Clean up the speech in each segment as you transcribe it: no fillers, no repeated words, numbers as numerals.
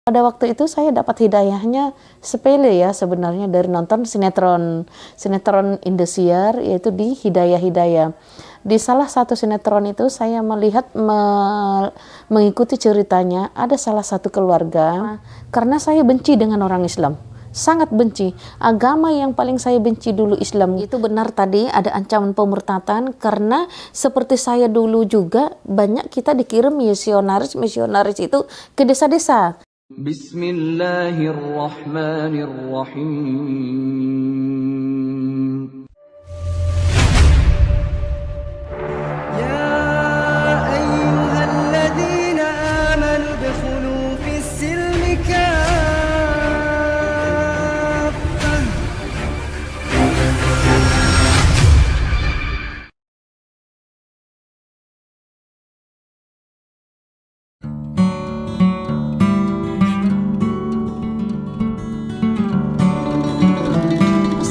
Pada waktu itu saya dapat hidayahnya sepele ya sebenarnya dari nonton sinetron Indosiar, yaitu di Hidayah-Hidayah. Di salah satu sinetron itu saya melihat mengikuti ceritanya ada salah satu keluarga, karena saya benci dengan orang Islam. Sangat benci. Agama yang paling saya benci dulu Islam. Itu benar tadi ada ancaman pemurtadan, karena seperti saya dulu juga banyak kita dikirim misionaris itu ke desa-desa. Bismillahirrahmanirrahim. Ya ayyuhalladzina amanu udkhulu fis silmi kaffah.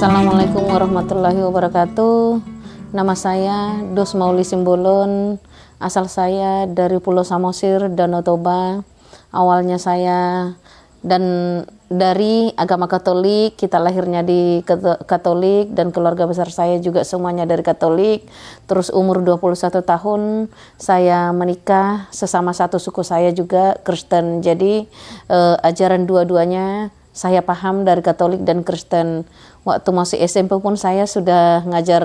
Assalamualaikum warahmatullahi wabarakatuh. Nama saya Dos Mauli Simbolon. Asal saya dari Pulau Samosir, Danau Toba. Awalnya saya dari agama Katolik. Kita lahirnya di Katolik dan keluarga besar saya juga semuanya dari Katolik. Terus umur 21 tahun saya menikah, sesama satu suku saya juga Kristen. Jadi ajaran dua-duanya saya paham dari Katolik dan Kristen. Waktu masih SMP pun saya sudah ngajar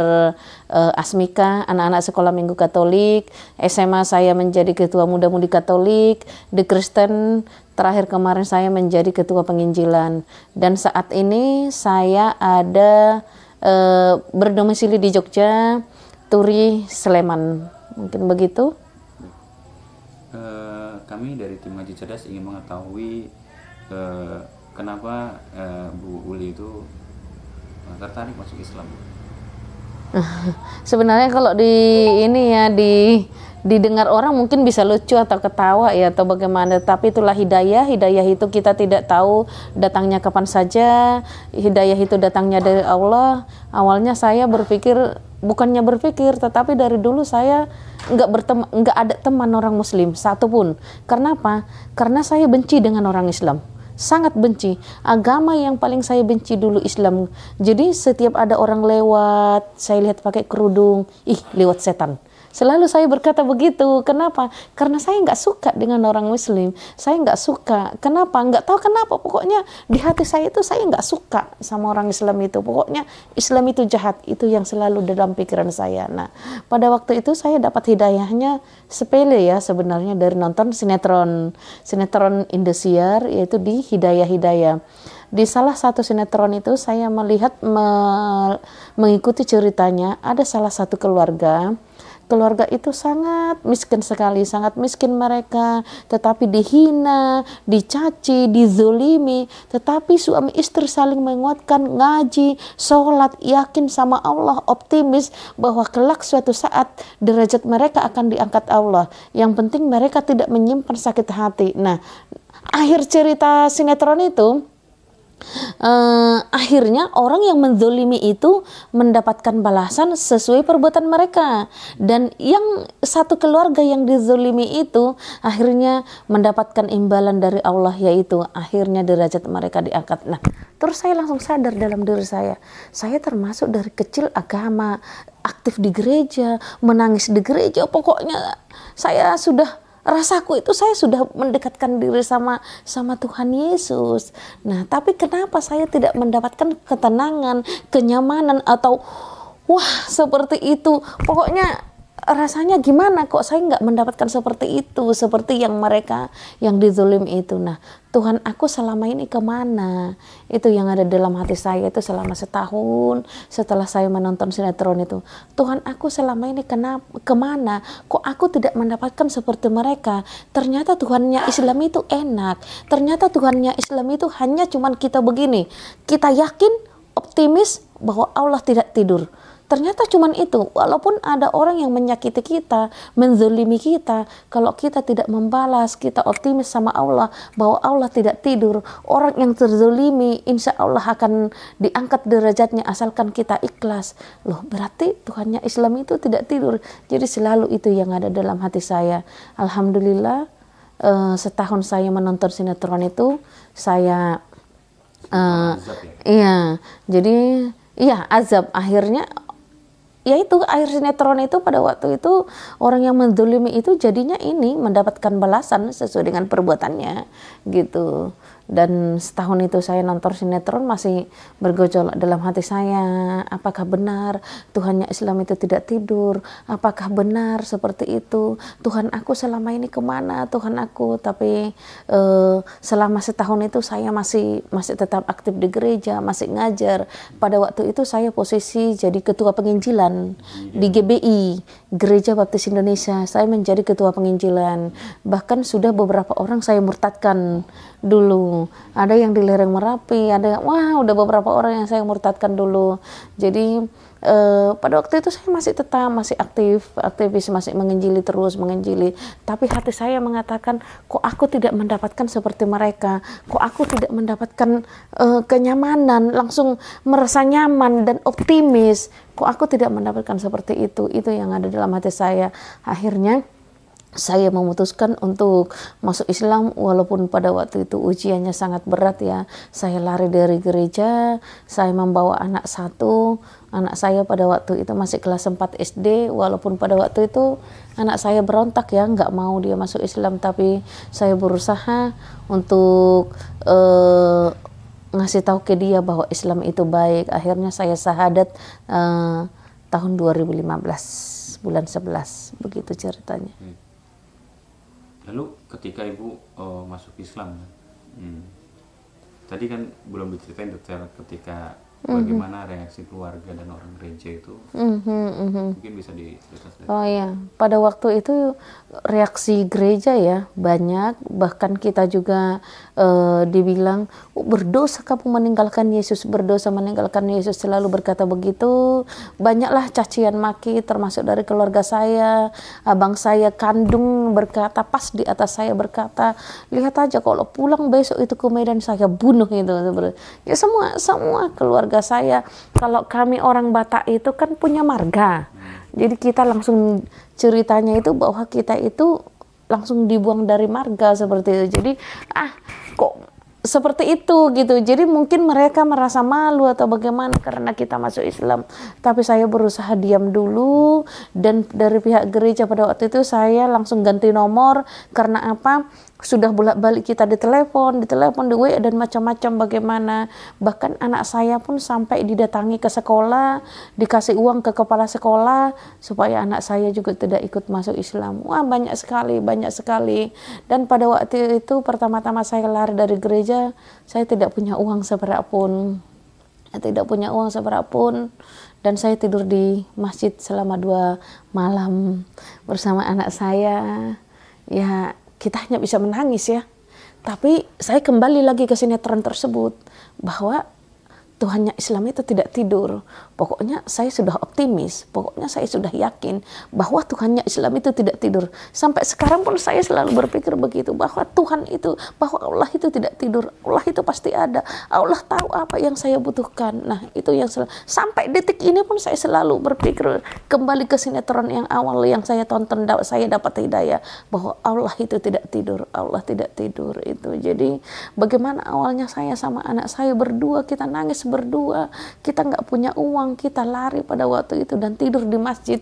Asmika, anak-anak sekolah minggu Katolik. SMA saya menjadi ketua muda-mudi Katolik. Di Kristen terakhir kemarin saya menjadi ketua penginjilan. Dan saat ini saya ada berdomisili di Jogja, Turi, Sleman. Mungkin begitu. Kami dari tim Ngaji Cerdas ingin mengetahui kenapa Bu Uli itu tertarik masuk Islam. Sebenarnya kalau didengar orang mungkin bisa lucu atau ketawa ya atau bagaimana, tapi itulah hidayah itu kita tidak tahu datangnya kapan saja. Hidayah itu datangnya dari Allah. Awalnya saya bukannya berpikir, tetapi dari dulu saya nggak ada teman orang Muslim satupun. Karena apa? Karena saya benci dengan orang Islam. Sangat benci. Agama yang paling saya benci dulu Islam. Jadi setiap ada orang lewat, saya lihat pakai kerudung, lewat setan. Selalu saya berkata begitu. Kenapa? Karena saya nggak suka dengan orang Muslim. Saya nggak suka. Kenapa? Nggak tahu kenapa. Pokoknya di hati saya itu saya nggak suka sama orang Islam itu. Pokoknya Islam itu jahat. Itu yang selalu dalam pikiran saya. Nah, pada waktu itu saya dapat hidayahnya sepele ya sebenarnya dari nonton sinetron Indosiar, yaitu di Hidayah-Hidayah. Di salah satu sinetron itu saya melihat mengikuti ceritanya ada salah satu keluarga itu sangat miskin sekali, sangat miskin mereka, tetapi dihina, dicaci, dizolimi, tetapi suami istri saling menguatkan, ngaji, sholat, yakin sama Allah, optimis bahwa kelak suatu saat derajat mereka akan diangkat Allah. Yang penting mereka tidak menyimpan sakit hati. Nah, akhir cerita sinetron itu akhirnya orang yang menzolimi itu mendapatkan balasan sesuai perbuatan mereka, dan yang satu keluarga yang dizolimi itu akhirnya mendapatkan imbalan dari Allah, yaitu akhirnya derajat mereka diangkat. Nah, terus saya langsung sadar dalam diri saya termasuk dari kecil agama, aktif di gereja, menangis di gereja, pokoknya rasaku itu saya sudah mendekatkan diri sama Tuhan Yesus. Nah, tapi kenapa saya tidak mendapatkan ketenangan, kenyamanan, atau seperti itu? Pokoknya rasanya gimana kok saya nggak mendapatkan seperti itu, seperti yang mereka yang dizolim itu. Nah, Tuhan aku selama ini kemana? Itu yang ada dalam hati saya itu selama setahun setelah saya menonton sinetron itu. Tuhan aku selama ini kemana? Kok aku tidak mendapatkan seperti mereka? Ternyata Tuhannya Islam itu enak. Ternyata Tuhannya Islam itu hanya cuman kita begini. Kita yakin, optimis bahwa Allah tidak tidur. Ternyata cuman itu. Walaupun ada orang yang menyakiti kita, menzolimi kita, kalau kita tidak membalas, kita optimis sama Allah bahwa Allah tidak tidur, orang yang terzolimi insya Allah akan diangkat derajatnya asalkan kita ikhlas. Loh, berarti Tuhannya Islam itu tidak tidur. Jadi selalu itu yang ada dalam hati saya. Alhamdulillah, setahun saya menonton sinetron itu saya Azab ya? iya, jadi iya azab akhirnya. Ya itu akhir sinetron itu pada waktu itu orang yang menzalimi itu jadinya ini mendapatkan balasan sesuai dengan perbuatannya gitu. Dan setahun itu saya nonton sinetron masih bergejolak dalam hati saya, apakah benar Tuhannya Islam itu tidak tidur, apakah benar seperti itu, Tuhan aku selama ini kemana Tuhan aku. Tapi selama setahun itu saya masih tetap aktif di gereja, masih ngajar. Pada waktu itu saya posisi jadi ketua penginjilan di GBI, Gereja Baptis Indonesia. Saya menjadi ketua penginjilan, bahkan sudah beberapa orang saya murtadkan dulu. Ada yang di lereng Merapi, ada udah beberapa orang yang saya murtadkan dulu. Jadi pada waktu itu saya masih aktivis, masih menginjili terus menginjili. Tapi hati saya mengatakan, kok aku tidak mendapatkan seperti mereka, kok aku tidak mendapatkan kenyamanan, langsung merasa nyaman dan optimis, kok aku tidak mendapatkan seperti itu. Itu yang ada dalam hati saya. Akhirnya saya memutuskan untuk masuk Islam walaupun pada waktu itu ujiannya sangat berat ya. Saya lari dari gereja, saya membawa anak satu. Anak saya pada waktu itu masih kelas 4 SD, walaupun pada waktu itu anak saya berontak ya, nggak mau dia masuk Islam. Tapi saya berusaha untuk ngasih tahu ke dia bahwa Islam itu baik. Akhirnya saya syahadat tahun 2015, bulan 11, begitu ceritanya. Lalu ketika ibu masuk Islam, tadi kan belum diceritain dokter ketika bagaimana reaksi keluarga dan orang gereja itu, mungkin bisa diceritakan. Oh iya, pada waktu itu reaksi gereja ya banyak, bahkan kita juga dibilang berdosa kamu meninggalkan Yesus, berdosa meninggalkan Yesus, selalu berkata begitu. Banyaklah cacian maki termasuk dari keluarga saya. Abang saya kandung berkata, pas di atas saya berkata, lihat aja kalau pulang besok itu ke Medan saya bunuh itu. Ya semua keluarga saya, kalau kami orang Batak itu kan punya marga. Jadi kita langsung ceritanya itu bahwa kita itu langsung dibuang dari marga seperti itu. Jadi kok seperti itu gitu. Jadi mungkin mereka merasa malu atau bagaimana karena kita masuk Islam. Tapi saya berusaha diam dulu, dan dari pihak gereja pada waktu itu saya langsung ganti nomor. Karena apa? Sudah bolak-balik kita ditelepon di WA dan macam-macam bagaimana. Bahkan anak saya pun sampai didatangi ke sekolah, dikasih uang ke kepala sekolah supaya anak saya juga tidak ikut masuk Islam. Wah, banyak sekali. Dan pada waktu itu pertama-tama saya lari dari gereja, saya tidak punya uang seberapun. Dan saya tidur di masjid selama 2 malam bersama anak saya. Ya, kita hanya bisa menangis ya. Tapi saya kembali lagi ke sinetron tersebut bahwa Tuhannya Islam itu tidak tidur. Pokoknya saya sudah optimis, pokoknya saya sudah yakin bahwa Tuhannya Islam itu tidak tidur. Sampai sekarang pun saya selalu berpikir begitu, bahwa Tuhan itu, bahwa Allah itu tidak tidur. Allah itu pasti ada. Allah tahu apa yang saya butuhkan. Nah, itu yang sampai detik ini pun saya selalu berpikir kembali ke sinetron yang awal yang saya tonton, saya dapat hidayah bahwa Allah itu tidak tidur. Allah tidak tidur itu. Jadi bagaimana awalnya saya sama anak saya berdua, kita nangis berdua, kita nggak punya uang, kita lari pada waktu itu dan tidur di masjid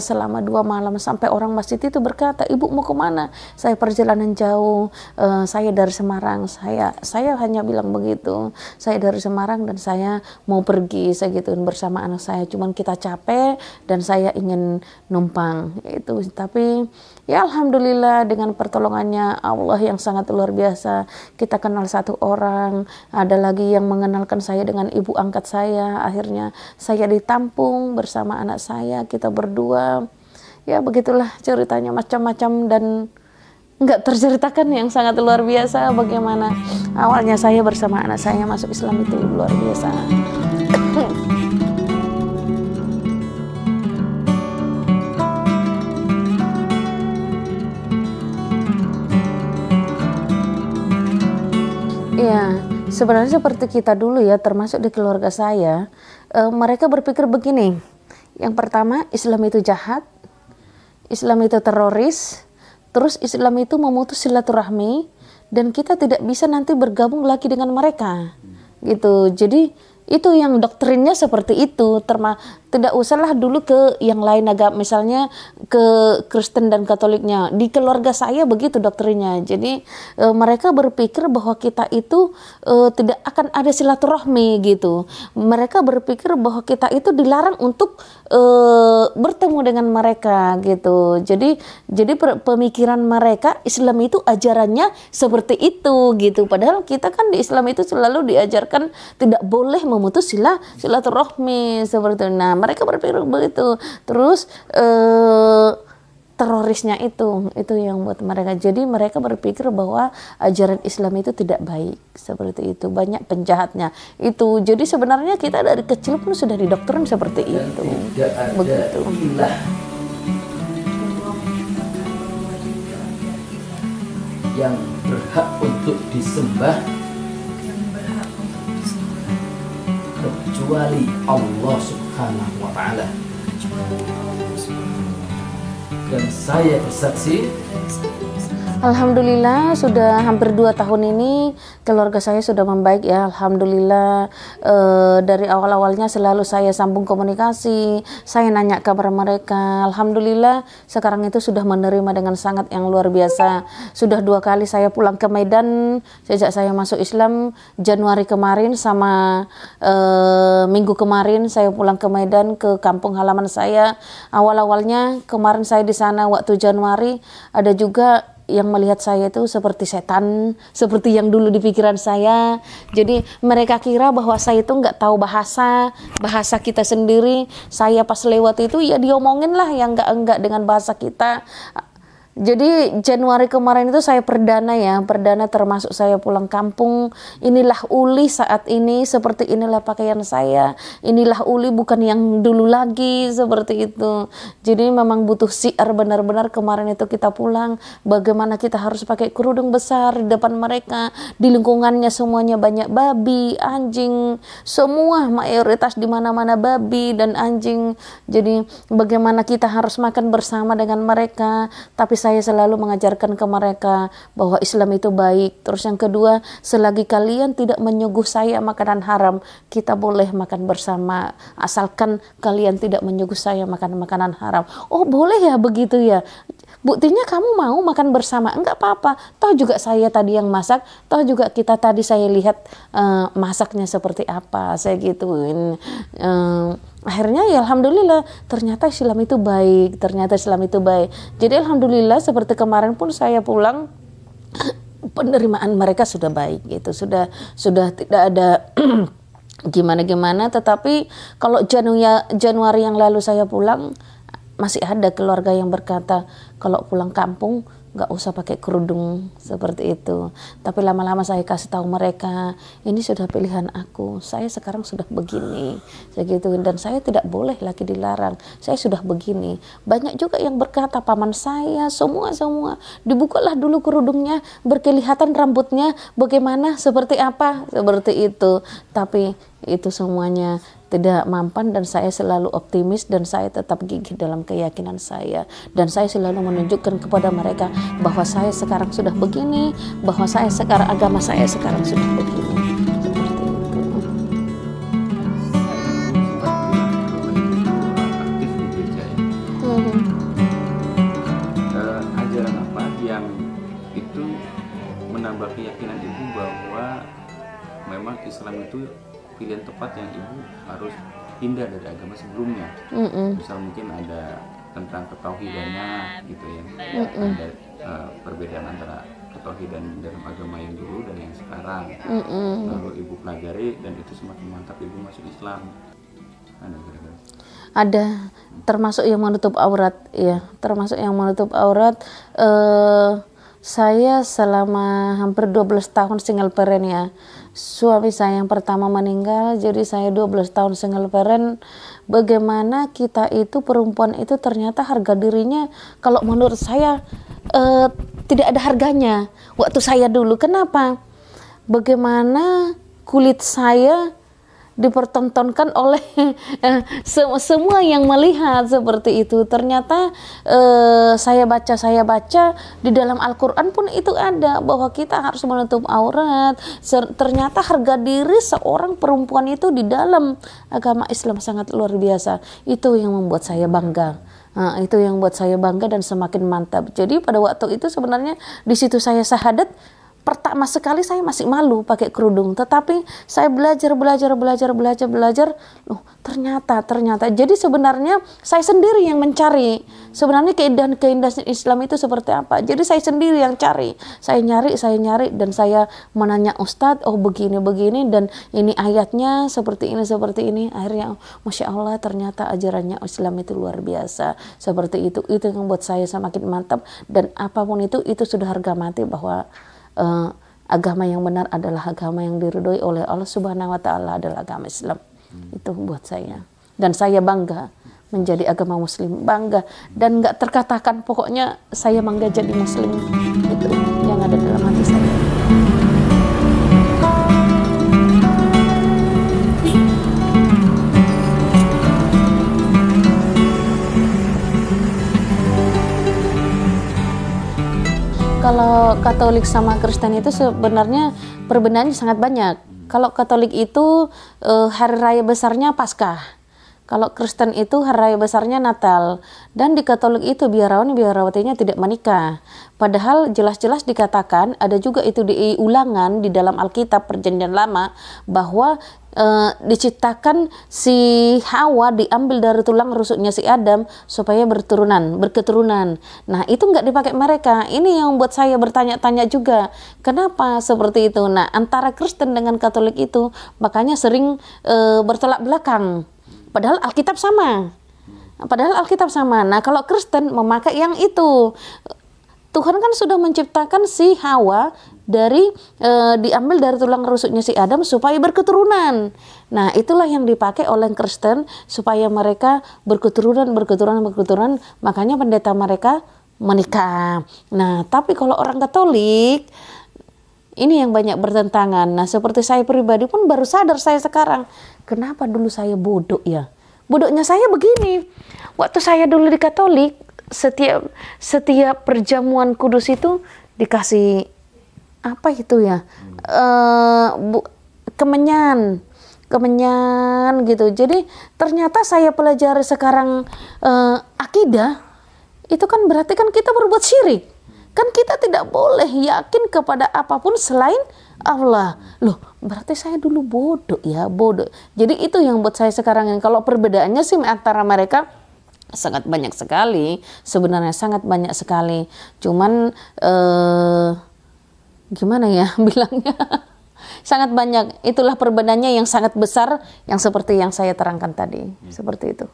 selama 2 malam. Sampai orang masjid itu berkata, ibu mau kemana? Saya perjalanan jauh, saya dari Semarang. Saya hanya bilang begitu, saya dari Semarang dan saya mau pergi, saya gituin bersama anak saya. Cuman kita capek dan saya ingin numpang itu. Tapi ya alhamdulillah dengan pertolongannya Allah yang sangat luar biasa, kita kenal satu orang, ada lagi yang mengenalkan saya dengan ibu angkat saya. Akhirnya saya ditampung bersama anak saya, kita berdua. Ya begitulah ceritanya, macam-macam dan nggak terceritakan, yang sangat luar biasa bagaimana awalnya saya bersama anak saya masuk Islam, itu luar biasa. Ya, sebenarnya seperti kita dulu ya, termasuk di keluarga saya, mereka berpikir begini. Yang pertama, Islam itu jahat, Islam itu teroris, terus Islam itu memutus silaturahmi dan kita tidak bisa nanti bergabung lagi dengan mereka gitu. Jadi itu yang doktrinnya seperti itu. Tidak usahlah dulu ke yang lain agama, misalnya ke Kristen dan Katoliknya. Di keluarga saya begitu doktrinnya. Jadi mereka berpikir bahwa kita itu tidak akan ada silaturahmi gitu. Mereka berpikir bahwa kita itu dilarang untuk bertemu dengan mereka gitu. Jadi pemikiran mereka Islam itu ajarannya seperti itu gitu. Padahal kita kan di Islam itu selalu diajarkan tidak boleh memutus silaturahmi seperti itu. Nah, mereka berpikir begitu. Terus terorisnya itu yang buat mereka. Jadi mereka berpikir bahwa ajaran Islam itu tidak baik seperti itu. Banyak penjahatnya itu. Jadi sebenarnya kita dari kecil pun sudah didoktrin seperti itu. Begitu. Ilah yang berhak untuk disembah kecuali Allah Subhanahu wa Ta'ala. Dan saya bersaksi, alhamdulillah sudah hampir 2 tahun ini keluarga saya sudah membaik ya, alhamdulillah. Dari awal-awalnya selalu saya sambung komunikasi, saya nanya kabar mereka, alhamdulillah sekarang itu sudah menerima dengan sangat yang luar biasa. Sudah 2 kali saya pulang ke Medan sejak saya masuk Islam. Januari kemarin sama minggu kemarin saya pulang ke Medan, ke kampung halaman saya. Awal-awalnya kemarin saya di sana waktu Januari, ada juga yang melihat saya itu seperti setan, seperti yang dulu di pikiran saya. Jadi mereka kira bahwa saya itu nggak tahu bahasa kita sendiri. Saya pas lewat itu ya diomongin lah yang enggak dengan bahasa kita. Jadi Januari kemarin itu saya perdana termasuk saya pulang kampung. Inilah Uli saat ini, seperti inilah pakaian saya. Inilah Uli bukan yang dulu lagi, seperti itu. Jadi memang butuh syiar benar-benar kemarin itu kita pulang. Bagaimana kita harus pakai kerudung besar di depan mereka. Di lingkungannya semuanya banyak babi, anjing, semua mayoritas di mana-mana babi dan anjing. Jadi bagaimana kita harus makan bersama dengan mereka. Tapi saya selalu mengajarkan ke mereka bahwa Islam itu baik. Terus yang kedua, selagi kalian tidak menyuguh saya makanan haram, kita boleh makan bersama, asalkan kalian tidak menyuguh saya makan makanan haram. Oh boleh ya begitu ya, buktinya kamu mau makan bersama, enggak apa-apa, toh juga saya tadi yang masak, toh juga kita tadi saya lihat masaknya seperti apa, saya gituin. Akhirnya ya alhamdulillah ternyata Islam itu baik, jadi alhamdulillah seperti kemarin pun saya pulang penerimaan mereka sudah baik gitu, sudah tidak ada gimana-gimana. Tetapi kalau Januari yang lalu saya pulang, masih ada keluarga yang berkata kalau pulang kampung nggak usah pakai kerudung seperti itu. Tapi lama-lama saya kasih tahu mereka, ini sudah pilihan aku, saya sekarang sudah begini, segitu, dan saya tidak boleh lagi dilarang, saya sudah begini. Banyak juga yang berkata, paman saya, semua dibukalah dulu kerudungnya, berkelihatan rambutnya bagaimana, seperti apa, seperti itu. Tapi itu semuanya tidak mampan, dan saya selalu optimis dan saya tetap gigih dalam keyakinan saya, dan saya selalu menunjukkan kepada mereka bahwa saya sekarang sudah begini, bahwa saya sekarang agama saya sekarang sudah begini, seperti itu. Aktif di gereja ya. Ajaran apa yang itu menambah keyakinan ibu bahwa memang Islam itu pilihan tepat yang ibu harus pindah dari agama sebelumnya? Misal mungkin ada tentang ketauhidannya gitu ya, ada perbedaan antara ketauhidan dalam agama yang dulu dan yang sekarang, lalu ibu pelajari dan itu semakin mantap ibu masuk Islam. Ada kira-kira? Ada, termasuk yang menutup aurat ya, saya selama hampir 12 tahun single parent ya. Suami saya yang pertama meninggal, jadi saya 12 tahun single parent. Bagaimana kita itu, perempuan itu ternyata harga dirinya kalau menurut saya tidak ada harganya waktu saya dulu. Kenapa? Bagaimana kulit saya dipertontonkan oleh semua yang melihat seperti itu. Ternyata saya baca di dalam Al-Quran pun itu ada bahwa kita harus menutup aurat. Ternyata harga diri seorang perempuan itu di dalam agama Islam sangat luar biasa. Itu yang membuat saya bangga. Nah, itu yang buat saya bangga dan semakin mantap. Jadi pada waktu itu sebenarnya di situ saya syahadat. Pertama sekali saya masih malu pakai kerudung, tetapi saya belajar. Loh, ternyata. Jadi sebenarnya saya sendiri yang mencari. Sebenarnya keindahan Islam itu seperti apa. Jadi saya sendiri yang cari. Saya nyari dan saya menanya Ustadz, oh begini dan ini ayatnya seperti ini. Akhirnya, Masya Allah, ternyata ajarannya Islam itu luar biasa. Seperti itu yang membuat saya semakin mantap. Dan apapun itu sudah harga mati bahwa agama yang benar adalah agama yang diridhoi oleh Allah Subhanahu wa taala adalah agama Islam. Itu buat saya. Dan saya bangga menjadi agama muslim, bangga dan enggak terkatakan, pokoknya saya bangga jadi muslim. Itu yang ada dalam hati saya. Kalau Katolik sama Kristen itu sebenarnya perbedaannya sangat banyak. Kalau Katolik itu hari raya besarnya Paskah. Kalau Kristen itu hari raya besarnya Natal. Dan di Katolik itu biarawatinya tidak menikah. Padahal jelas-jelas dikatakan, ada juga itu di ulangan di dalam Alkitab Perjanjian Lama, bahwa diciptakan si Hawa diambil dari tulang rusuknya si Adam supaya berketurunan. Nah, itu nggak dipakai mereka. Ini yang membuat saya bertanya-tanya juga, kenapa seperti itu. Nah, antara Kristen dengan Katolik itu makanya sering bertolak belakang. Padahal Alkitab sama. Nah, kalau Kristen memakai yang itu. Tuhan kan sudah menciptakan si Hawa diambil dari tulang rusuknya si Adam supaya berketurunan. Nah, itulah yang dipakai oleh Kristen supaya mereka berketurunan. Makanya pendeta mereka menikah. Nah, tapi kalau orang Katolik ini yang banyak bertentangan. Nah, seperti saya pribadi pun baru sadar saya sekarang, kenapa dulu saya bodoh ya. Bodohnya saya begini. Waktu saya dulu di Katolik, setiap perjamuan kudus itu dikasih apa itu ya, kemenyan gitu. Jadi ternyata saya pelajari sekarang akidah itu kan berarti kan kita berbuat syirik. Kan kita tidak boleh yakin kepada apapun selain Allah. Loh, berarti saya dulu bodoh. Jadi itu yang buat saya sekarang, kalau perbedaannya sih antara mereka sangat banyak sekali, sebenarnya sangat banyak sekali. Cuman gimana ya bilangnya, sangat banyak. Itulah perbedaannya yang sangat besar, yang seperti yang saya terangkan tadi. Seperti itu.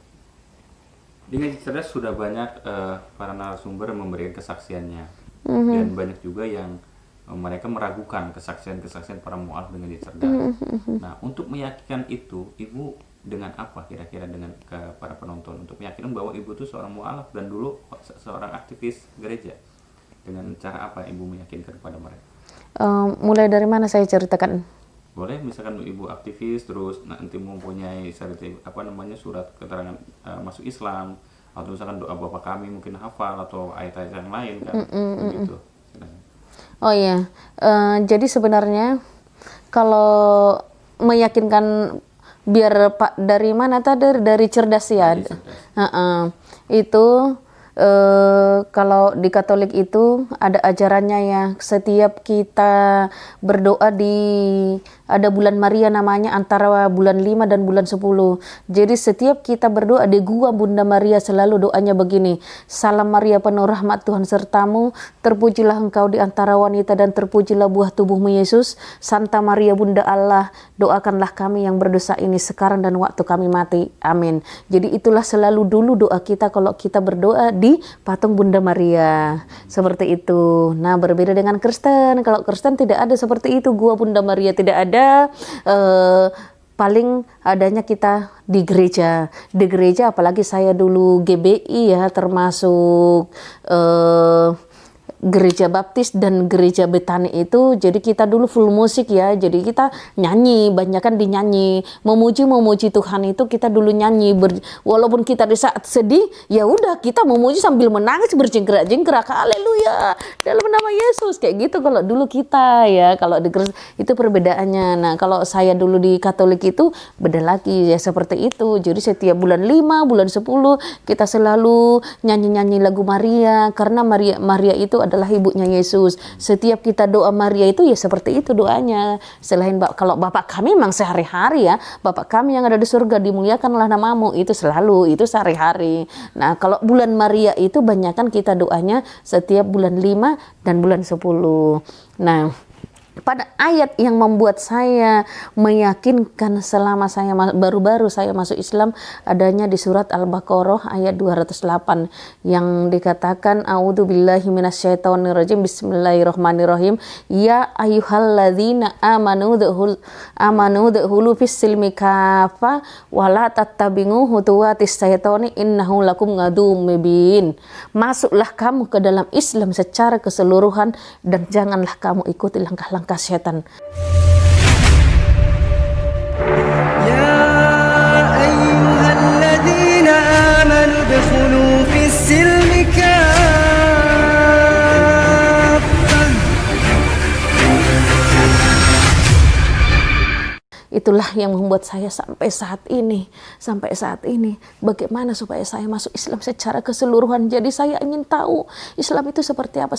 Di Ngaji Cerdas sudah banyak para narasumber memberikan kesaksiannya, dan banyak juga yang mereka meragukan kesaksian para mu'alaf dengan Ngaji Cerdas. Nah, untuk meyakinkan itu, Ibu dengan apa kira-kira dengan ke para penonton untuk meyakinkan bahwa Ibu itu seorang mu'alaf dan dulu seorang aktivis gereja? Dengan cara apa Ibu meyakinkan kepada mereka? Mulai dari mana saya ceritakan? Boleh, misalkan Ibu aktivis terus nanti mempunyai surat keterangan masuk Islam, atau misalkan doa Bapa Kami mungkin hafal, atau ayat-ayat yang lain kan, begitu. Oh iya, jadi sebenarnya kalau meyakinkan biar Pak dari mana tadi, dari cerdas ya. Itu kalau di Katolik itu ada ajarannya ya, setiap kita berdoa ada bulan Maria namanya, antara bulan 5 dan bulan 10. Jadi setiap kita berdoa di gua Bunda Maria selalu doanya begini, Salam Maria penuh rahmat Tuhan sertamu, terpujilah engkau di antara wanita dan terpujilah buah tubuhmu Yesus. Santa Maria Bunda Allah, doakanlah kami yang berdosa ini sekarang dan waktu kami mati. Amin. Jadi itulah selalu dulu doa kita kalau kita berdoa di patung Bunda Maria. Seperti itu. Nah, berbeda dengan Kristen. Kalau Kristen tidak ada seperti itu, gua Bunda Maria tidak ada. Paling adanya kita di gereja. Di gereja, apalagi saya dulu GBI ya, termasuk gereja Baptis dan gereja Betani itu, jadi kita dulu full musik ya, jadi kita nyanyi, banyak kan dinyanyi, memuji Tuhan itu kita dulu nyanyi, walaupun kita di saat sedih, ya udah kita memuji sambil menangis, berjingkrak-jingkrak, haleluya, dalam nama Yesus, kayak gitu kalau dulu kita ya, kalau di itu perbedaannya. Nah kalau saya dulu di Katolik itu beda lagi ya, seperti itu. Jadi setiap bulan 5, bulan 10 kita selalu nyanyi-nyanyi lagu Maria, karena Maria itu adalah ibunya Yesus. Setiap kita doa Maria itu ya seperti itu doanya. Selain kalau Bapak kami memang sehari-hari ya, Bapak kami yang ada di surga, dimuliakanlah namamu, itu selalu, itu sehari-hari. Nah kalau bulan Maria itu banyakkan kita doanya setiap bulan 5 dan bulan 10. Nah pada ayat yang membuat saya meyakinkan selama saya baru-baru saya masuk Islam, adanya di surat Al-Baqarah ayat 208 yang dikatakan a'udzubillahi minasyaitonirrajim, bismillahirrahmanirrahim, ya ayyuhalladzina amanu dhulu fis silmi kafa wa la tattabi'u khutuwatis syaitani innahu lakum ngadum mubin. Masuklah kamu ke dalam Islam secara keseluruhan dan janganlah kamu ikuti langkah-langkah setan. يا أيها الذين آمنوا ادخلوا في السلم كافة. Itulah yang membuat saya sampai saat ini, bagaimana supaya saya masuk Islam secara keseluruhan. Jadi saya ingin tahu Islam itu seperti apa.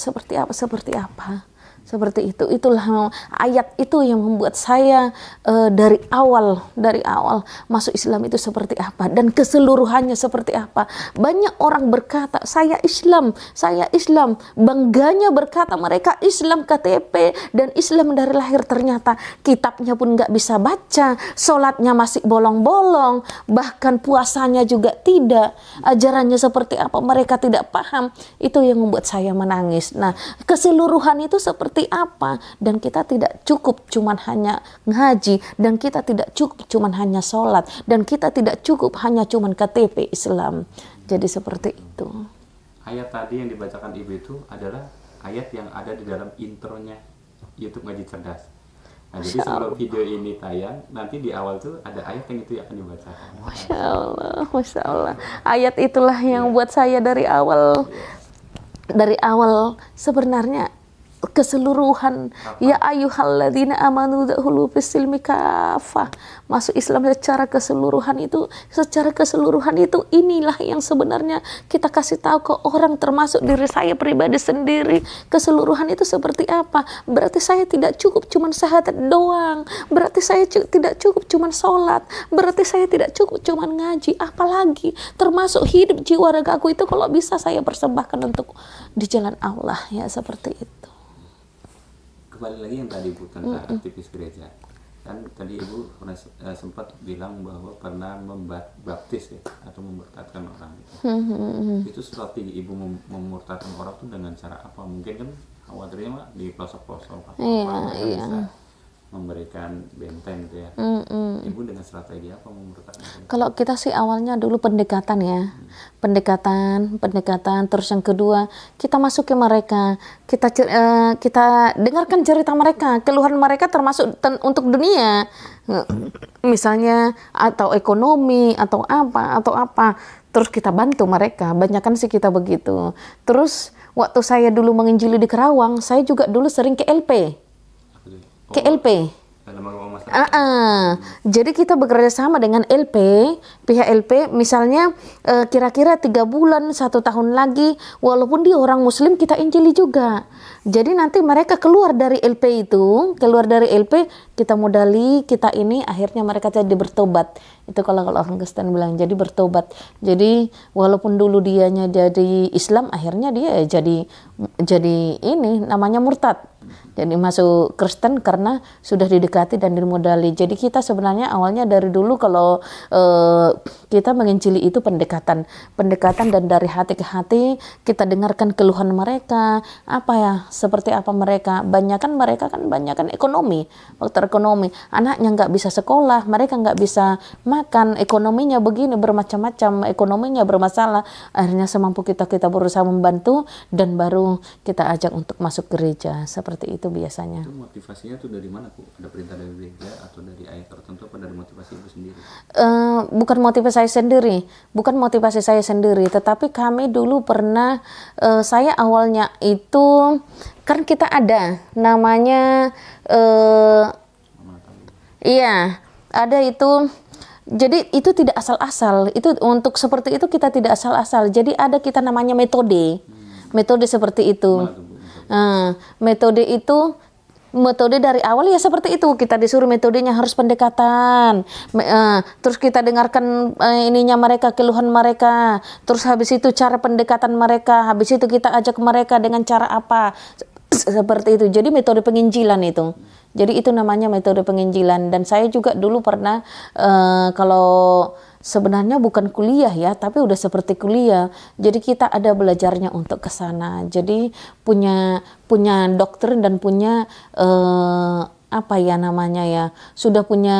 Seperti itu, itulah ayat itu yang membuat saya dari awal masuk Islam itu seperti apa dan keseluruhannya seperti apa. Banyak orang berkata saya Islam, bangganya berkata mereka Islam KTP dan Islam dari lahir, ternyata kitabnya pun nggak bisa baca, sholatnya masih bolong-bolong, bahkan puasanya juga tidak, ajarannya seperti apa mereka tidak paham. Itu yang membuat saya menangis. Nah keseluruhan itu seperti apa, dan kita tidak cukup cuman hanya ngaji, dan kita tidak cukup cuman hanya sholat, dan kita tidak cukup hanya cuman KTP Islam. Jadi seperti itu. Ayat tadi yang dibacakan Ibu itu adalah ayat yang ada di dalam intronya YouTube Ngaji Cerdas. Nah, jadi sebelum video ini tayang, nanti di awal tuh ada ayat yang itu akan dibacakan. Masya Allah. Ayat itulah yang buat saya dari awal sebenarnya keseluruhan. Ya ayyuhalladzina amanu dhulu fis silmi kafah. Masuk Islam secara keseluruhan itu inilah yang sebenarnya kita kasih tahu ke orang, termasuk diri saya pribadi sendiri. Keseluruhan itu seperti apa? Berarti saya tidak cukup cuman syahadat doang. Berarti saya tidak cukup cuman sholat. Berarti saya tidak cukup cuman ngaji. Apalagi termasuk hidup jiwa ragaku itu kalau bisa saya persembahkan untuk di jalan Allah, ya seperti itu. Kembali lagi yang tadi Bu tentang aktivis gereja, kan tadi Ibu pernah sempat bilang bahwa pernah membaptis ya, atau memurtadkan orang. Itu strategi Ibu memurtadkan orang itu dengan cara apa? Mungkin kan khawatirnya mah di pelosok-pelosok bisa memberikan benteng gitu ya. Ibu dengan strategi apa memurtadkan? Kalau kita sih awalnya dulu pendekatan ya, pendekatan, terus yang kedua kita masuk ke mereka, kita dengarkan cerita mereka, keluhan mereka termasuk untuk dunia, misalnya atau ekonomi atau apa, terus kita bantu mereka. Banyakan sih kita begitu. Terus waktu saya dulu menginjili di Kerawang, saya juga dulu sering ke LP. Jadi kita bekerja sama dengan pihak LP, misalnya kira-kira 3 bulan, 1 tahun lagi, walaupun dia orang Muslim kita injili juga. Jadi nanti mereka keluar dari LP, kita modali, kita ini, akhirnya mereka jadi bertobat. Itu kalau orang Kristen bilang jadi bertobat. Jadi walaupun dulu dianya jadi Islam, akhirnya dia jadi ini namanya murtad. Jadi masuk Kristen karena sudah didekati dan dimodali. Jadi kita sebenarnya awalnya dari dulu kalau kita menginjili itu pendekatan dan dari hati ke hati kita dengarkan keluhan mereka, apa ya, seperti apa mereka. Mereka kan ekonomi, faktor ekonomi. Anaknya nggak bisa sekolah, mereka nggak bisa makan, ekonominya begini bermacam-macam, ekonominya bermasalah. Akhirnya semampu kita berusaha membantu dan baru kita ajak untuk masuk gereja. Seperti itu biasanya. Itu motivasinya tuh dari mana, Bu? Ada perintah dari gereja atau dari ayat tertentu, apa dari motivasi Ibu sendiri? Bukan motivasi saya sendiri, tetapi kami dulu pernah, saya awalnya itu kan kita ada namanya iya, ada itu. Jadi itu tidak asal-asal. Itu untuk seperti itu kita tidak asal-asal. Jadi ada kita namanya metode. Metode seperti itu. Metode dari awal ya seperti itu. Kita disuruh metodenya harus pendekatan. Terus kita dengarkan ininya mereka, keluhan mereka. Terus habis itu cara pendekatan mereka. Habis itu kita ajak mereka dengan cara apa. Seperti itu. Jadi metode penginjilan itu. Jadi itu namanya metode penginjilan. Dan saya juga dulu pernah kalau sebenarnya bukan kuliah ya, tapi udah seperti kuliah. Jadi kita ada belajarnya untuk ke sana. Jadi punya doktrin dan punya apa ya namanya ya, sudah punya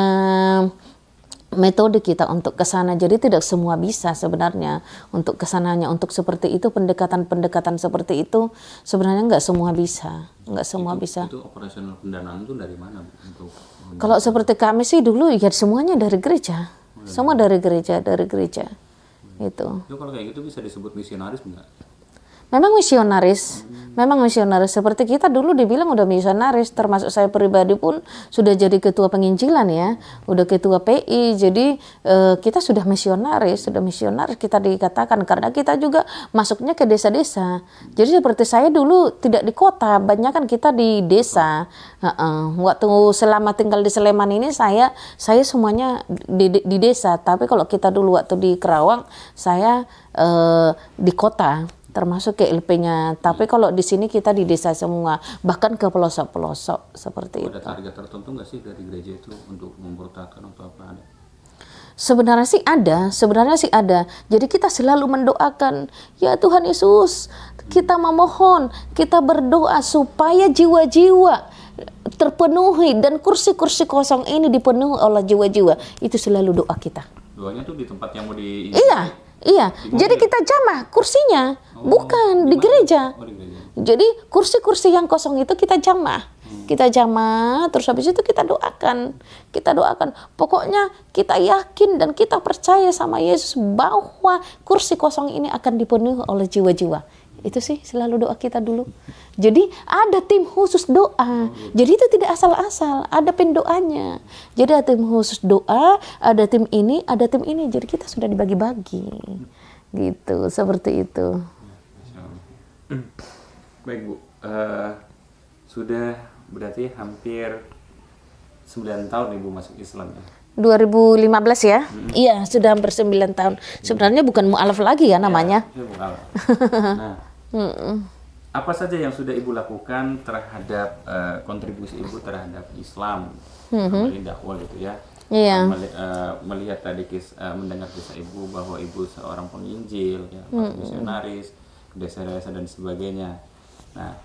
metode kita untuk ke sana. Jadi tidak semua bisa sebenarnya untuk kesananya, untuk seperti itu, pendekatan seperti itu sebenarnya nggak semua bisa, Itu operasional pendanaan itu dari mana, Bu? Kalau seperti kami sih dulu ya semuanya dari gereja, semua dari gereja itu. Itu kalau kayak gitu bisa disebut misionaris enggak? Memang misionaris seperti kita dulu dibilang udah misionaris, termasuk saya pribadi pun sudah jadi ketua penginjilan ya, udah ketua PI, jadi kita sudah misionaris kita dikatakan, karena kita juga masuknya ke desa-desa. Jadi seperti saya dulu tidak di kota, banyak kan kita di desa. Waktu selama tinggal di Sleman ini saya semuanya di desa, tapi kalau kita dulu waktu di Kerawang saya di kota, termasuk ke LP-nya. Tapi kalau di sini kita di desa semua, bahkan ke pelosok-pelosok seperti itu. Ada target tertentu nggak sih dari gereja itu untuk memberitakan atau apa ada? Sebenarnya sih ada. Jadi kita selalu mendoakan, ya Tuhan Yesus, kita memohon, kita berdoa supaya jiwa-jiwa terpenuhi dan kursi-kursi kosong ini dipenuhi oleh jiwa-jiwa. Itu selalu doa kita. Doanya tuh di tempat yang mau di... Iya. Jadi kita jamah kursinya, bukan di gereja. Di gereja. Jadi kursi-kursi yang kosong itu kita jamah. Terus habis itu kita doakan. Pokoknya kita yakin dan kita percaya sama Yesus bahwa kursi kosong ini akan dipenuhi oleh jiwa-jiwa. Itu sih selalu doa kita dulu. Jadi ada tim khusus doa. Jadi itu tidak asal-asal, ada pendoanya. Jadi ada tim khusus doa, ada tim ini, ada tim ini. Jadi kita sudah dibagi-bagi. Gitu, seperti itu. Baik, Bu. Sudah berarti hampir 9 tahun Ibu masuk Islam ya? 2015 ya? Iya, sudah hampir 9 tahun. Sebenarnya bukan mu'alaf lagi ya namanya. Ya, mu'alaf. Nah, apa saja yang sudah Ibu lakukan terhadap kontribusi Ibu terhadap Islam, dakwah gitu ya? Iya. Melihat tadi mendengar kisah Ibu bahwa Ibu seorang penginjil, ya, misionaris, desa-desa dan sebagainya. Nah,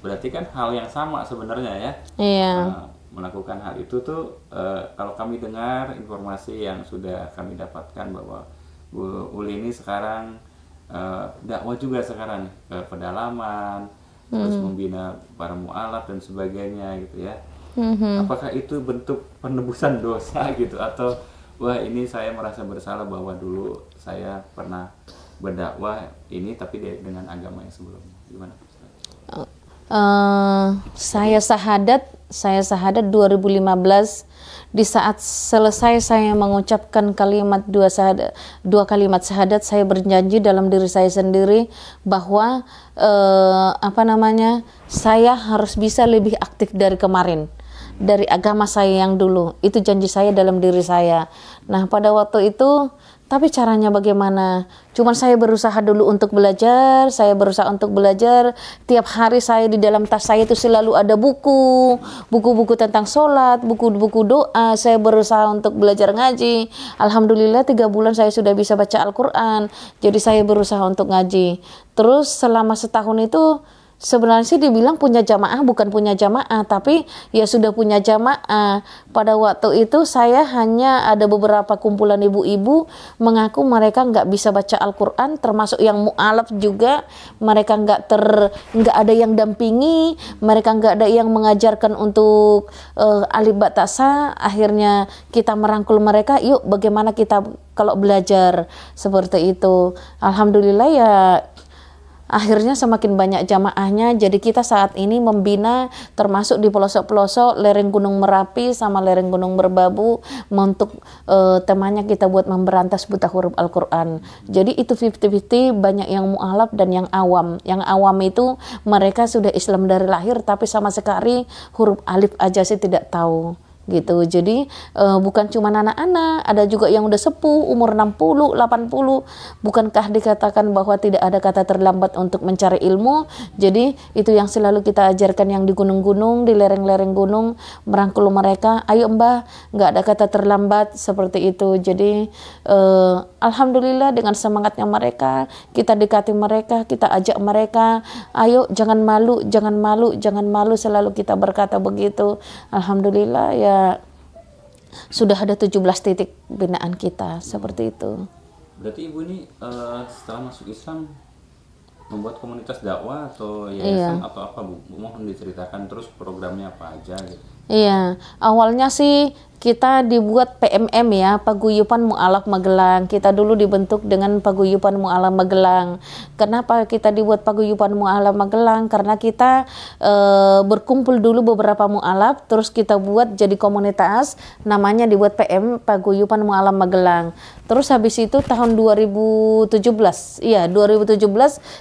berarti kan hal yang sama sebenarnya ya? Iya. Melakukan hal itu tuh kalau kami dengar informasi yang sudah kami dapatkan bahwa Bu Uli ini sekarang dakwah juga sekarang ke pedalaman, terus membina para mu'alaf dan sebagainya gitu ya. Apakah itu bentuk penebusan dosa gitu, atau wah ini saya merasa bersalah bahwa dulu saya pernah berdakwah ini tapi dengan agama yang sebelumnya, gimana? Saya sahadat 2015. Di saat selesai saya mengucapkan dua kalimat syahadat, saya berjanji dalam diri saya sendiri bahwa saya harus bisa lebih aktif dari kemarin, dari agama saya yang dulu. Itu janji saya dalam diri saya. Nah, pada waktu itu Tapi caranya bagaimana? Cuman saya berusaha dulu untuk belajar, tiap hari saya di dalam tas saya itu selalu ada buku-buku tentang sholat, buku-buku doa. Saya berusaha untuk belajar ngaji. Alhamdulillah 3 bulan saya sudah bisa baca Al-Quran. Jadi saya berusaha untuk ngaji. Terus selama setahun itu sebenarnya sih dibilang punya jamaah, bukan punya jamaah, tapi ya sudah punya jamaah. Pada waktu itu saya hanya ada beberapa kumpulan ibu-ibu mengaku mereka nggak bisa baca Al-Quran, termasuk yang mu'alaf juga. Mereka nggak ada yang dampingi, mereka nggak ada yang mengajarkan untuk alif ba ta sa. Akhirnya kita merangkul mereka, yuk bagaimana kita kalau belajar seperti itu. Alhamdulillah ya, akhirnya semakin banyak jamaahnya. Jadi kita saat ini membina termasuk di pelosok-pelosok lereng Gunung Merapi sama lereng Gunung Merbabu, untuk temanya kita buat memberantas buta huruf Al-Quran. Jadi itu 50-50, banyak yang mu'alaf dan yang awam. Yang awam itu mereka sudah Islam dari lahir tapi sama sekali huruf alif aja sih tidak tahu gitu. Jadi bukan cuma anak-anak, ada juga yang udah sepuh umur 60, 80. Bukankah dikatakan bahwa tidak ada kata terlambat untuk mencari ilmu? Jadi itu yang selalu kita ajarkan yang di gunung-gunung, di lereng-lereng gunung, merangkul mereka, ayo mbah, nggak ada kata terlambat, seperti itu. Jadi alhamdulillah dengan semangatnya mereka, kita dekati mereka, kita ajak mereka, ayo jangan malu, selalu kita berkata begitu. Alhamdulillah ya, sudah ada 17 titik binaan kita seperti itu. Berarti ibu ini setelah masuk Islam membuat komunitas dakwah atau yayasan atau apa bu? Mohon diceritakan terus programnya apa aja gitu. Iya, awalnya sih kita dibuat PMM ya, Paguyuban Mu'alaf Magelang. Kita dulu dibentuk dengan Paguyuban Mu'alaf Magelang. Kenapa kita dibuat Paguyuban Mu'alaf Magelang? Karena kita berkumpul dulu beberapa mu'alaf, terus kita buat jadi komunitas, namanya dibuat PM, Paguyuban Mu'alaf Magelang. Terus habis itu tahun 2017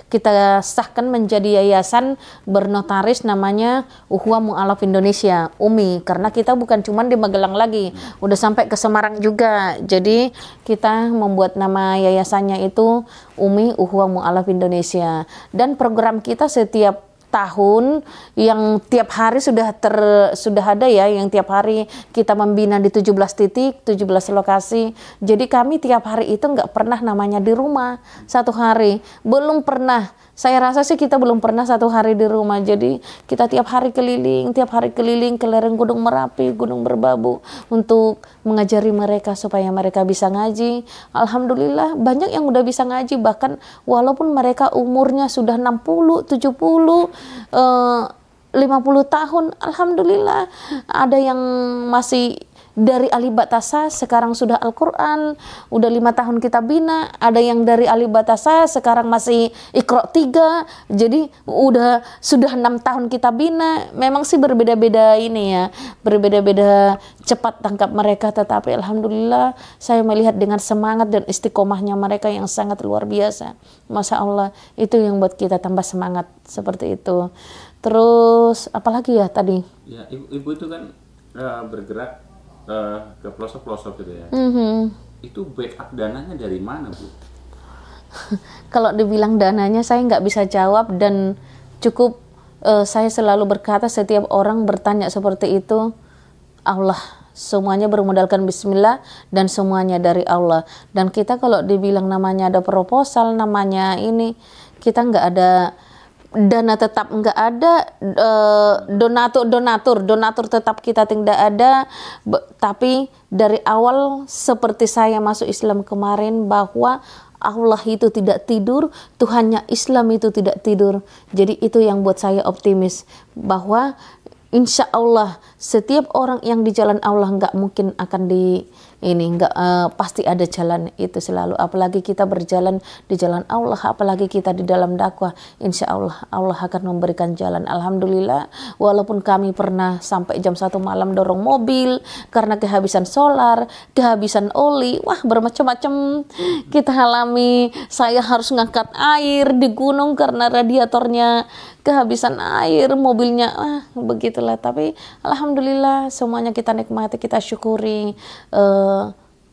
kita sahkan menjadi yayasan bernotaris namanya Ukhuwah Mu'alaf Indonesia, UMI, karena kita bukan cuma di Magelang lagi, udah sampai ke Semarang juga. Jadi kita membuat nama yayasannya itu UMI, Ukhuwah Mu'alaf Indonesia. Dan program kita setiap tahun yang tiap hari sudah ada ya, yang tiap hari kita membina di 17 titik, 17 lokasi. Jadi kami tiap hari itu nggak pernah namanya di rumah satu hari, belum pernah. Saya rasa sih kita belum pernah satu hari di rumah. Jadi kita tiap hari keliling ke lereng Gunung Merapi, Gunung Merbabu untuk mengajari mereka supaya mereka bisa ngaji. Alhamdulillah banyak yang udah bisa ngaji, bahkan walaupun mereka umurnya sudah 60, 70, 50 tahun, alhamdulillah ada yang masih dari alif ba ta sa sekarang sudah Al-Quran, udah 5 tahun kita bina. Ada yang dari alif ba ta sa sekarang masih Iqra 3, jadi sudah 6 tahun kita bina. Memang sih berbeda-beda ini ya, berbeda-beda cepat tangkap mereka, tetapi alhamdulillah saya melihat dengan semangat dan istiqomahnya mereka yang sangat luar biasa. Masya Allah, itu yang buat kita tambah semangat seperti itu. Terus apalagi ya tadi? Ya, ibu itu kan bergerak ke pelosok-pelosok gitu ya. Itu backup dananya dari mana bu? Kalau dibilang dananya saya nggak bisa jawab, dan cukup saya selalu berkata setiap orang bertanya seperti itu, Allah, semuanya bermodalkan bismillah dan semuanya dari Allah. Dan kita kalau dibilang namanya ada proposal, namanya ini, kita nggak ada dana, tetap nggak ada, donatur tetap kita tidak ada. Tapi dari awal seperti saya masuk Islam kemarin, bahwa Allah itu tidak tidur, Tuhannya Islam itu tidak tidur. Jadi itu yang buat saya optimis, bahwa insya Allah setiap orang yang di jalan Allah nggak mungkin akan pasti ada jalan itu selalu. Apalagi kita berjalan di jalan Allah, apalagi kita di dalam dakwah, insya Allah Allah akan memberikan jalan. Alhamdulillah, walaupun kami pernah sampai jam 1 malam dorong mobil karena kehabisan solar, kehabisan oli, wah bermacam-macam kita alami. Saya harus ngangkat air di gunung karena radiatornya kehabisan air, mobilnya begitulah. Tapi alhamdulillah semuanya kita nikmati, kita syukuri.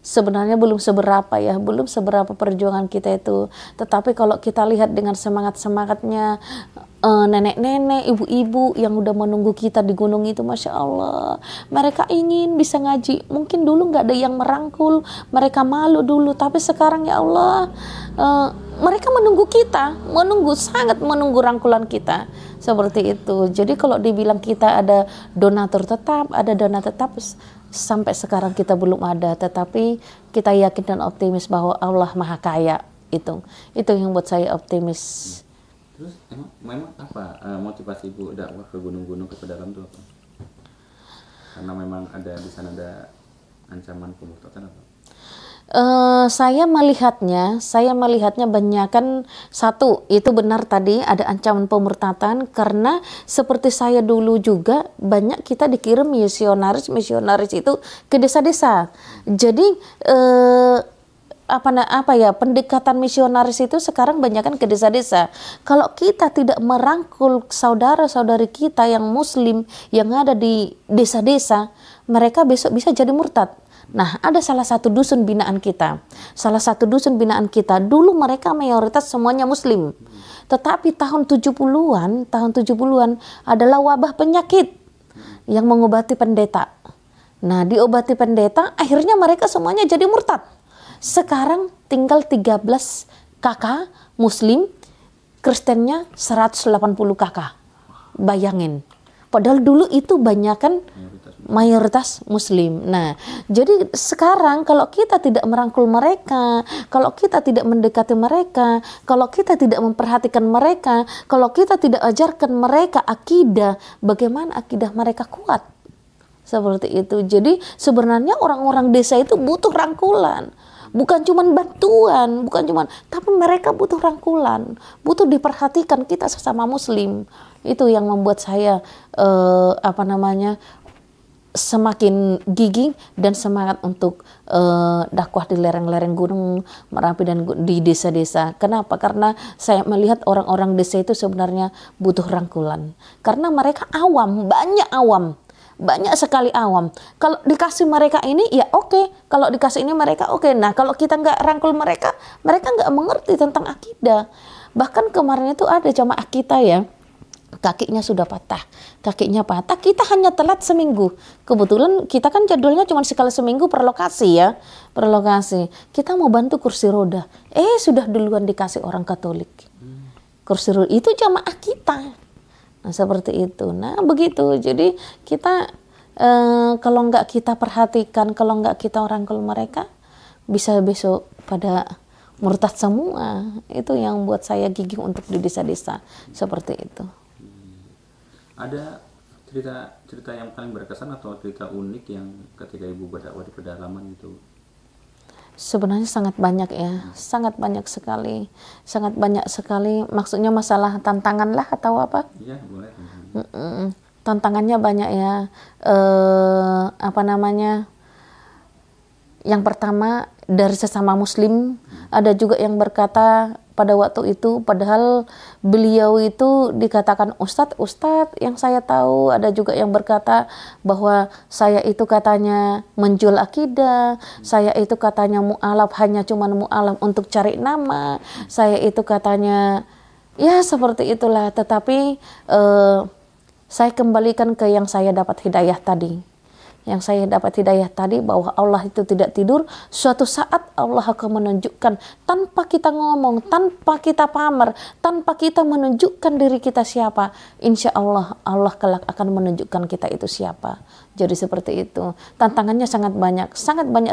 sebenarnya belum seberapa ya, belum seberapa perjuangan kita itu. Tetapi kalau kita lihat dengan semangat-semangatnya nenek-nenek, ibu-ibu yang udah menunggu kita di gunung itu, Masya Allah, mereka ingin bisa ngaji. Mungkin dulu nggak ada yang merangkul, mereka malu dulu, tapi sekarang ya Allah, mereka menunggu kita, sangat menunggu rangkulan kita, seperti itu. Jadi kalau dibilang kita ada donatur tetap, ada dana tetap, sampai sekarang kita belum ada, tetapi kita yakin dan optimis bahwa Allah Maha Kaya. Itu yang buat saya optimis. Terus memang apa motivasi Ibu dakwah ke gunung-gunung, ke pedalaman itu apa? Karena memang ada di sana ada ancaman pemurtadan apa? Saya melihatnya banyakan satu, itu benar tadi ada ancaman pemurtadan, karena seperti saya dulu juga banyak kita dikirim misionaris itu ke desa-desa. Jadi pendekatan misionaris itu sekarang banyakkan ke desa-desa. Kalau kita tidak merangkul saudara-saudari kita yang muslim yang ada di desa-desa, mereka besok bisa jadi murtad. Nah, ada salah satu dusun binaan kita. Dulu mereka mayoritas semuanya muslim. Tetapi tahun 70-an adalah wabah penyakit yang mengobati pendeta. Nah, diobati pendeta, akhirnya mereka semuanya jadi murtad. Sekarang tinggal 13 kakak muslim, Kristennya 180 kakak. Bayangin. Padahal dulu itu banyakan mayoritas muslim. Nah, jadi sekarang kalau kita tidak merangkul mereka, kalau kita tidak mendekati mereka, kalau kita tidak memperhatikan mereka, kalau kita tidak ajarkan mereka akidah, bagaimana akidah mereka kuat? Seperti itu. Jadi sebenarnya orang-orang desa itu butuh rangkulan. Bukan cuma bantuan, tapi mereka butuh rangkulan, butuh diperhatikan kita sesama muslim. Itu yang membuat saya semakin gigih dan semangat untuk dakwah di lereng-lereng gunung Merapi dan di desa-desa. Kenapa? Karena saya melihat orang-orang desa itu sebenarnya butuh rangkulan. Karena mereka awam, banyak sekali awam. Kalau dikasih mereka ini ya oke. Kalau dikasih ini mereka oke. Nah, kalau kita nggak rangkul mereka nggak mengerti tentang akidah. Bahkan kemarin itu ada jamaah kita ya, kakinya sudah patah, kita hanya telat seminggu. Kebetulan kita kan jadwalnya cuma sekali seminggu per lokasi. Kita mau bantu kursi roda, sudah duluan dikasih orang Katolik kursi roda, itu jamaah kita. Nah, seperti itu. Nah, begitu. Jadi kita kalau nggak kita perhatikan, kalau nggak kita rangkul mereka, bisa besok pada murtad semua. Itu yang buat saya gigih untuk di desa-desa seperti itu. Ada cerita yang paling berkesan atau cerita unik yang ketika Ibu berdakwah di pedalaman itu? Sebenarnya sangat banyak ya, sangat banyak sekali. Maksudnya masalah tantangan lah atau apa? Iya, boleh. Tantangannya banyak ya. Yang pertama dari sesama muslim, ada juga yang berkata pada waktu itu, padahal beliau itu dikatakan ustadz yang saya tahu. Ada juga yang berkata bahwa saya itu katanya menjual akidah, saya itu katanya mu'alaf, hanya cuman mu'alaf untuk cari nama, saya itu katanya ya seperti itulah. Tetapi saya kembalikan ke yang saya dapat hidayah tadi. Bahwa Allah itu tidak tidur. Suatu saat Allah akan menunjukkan, tanpa kita ngomong, tanpa kita pamer, tanpa kita menunjukkan diri kita siapa, insya Allah Allah kelak akan menunjukkan kita itu siapa. Jadi seperti itu. Tantangannya sangat banyak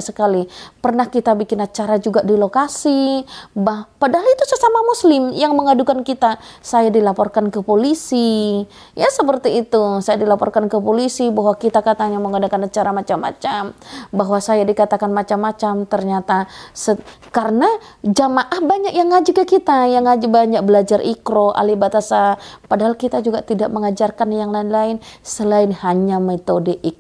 sekali. Pernah kita bikin acara juga di lokasi, padahal itu sesama muslim yang mengadukan kita. Saya dilaporkan ke polisi. Ya seperti itu. Saya dilaporkan ke polisi bahwa kita katanya mengadakan acara macam-macam, bahwa saya dikatakan macam-macam. Ternyata karena jamaah banyak yang ngaji ke kita, yang ngaji banyak belajar Iqra, Al-Batasa. Padahal kita juga tidak mengajarkan yang lain-lain selain hanya metode Iqra.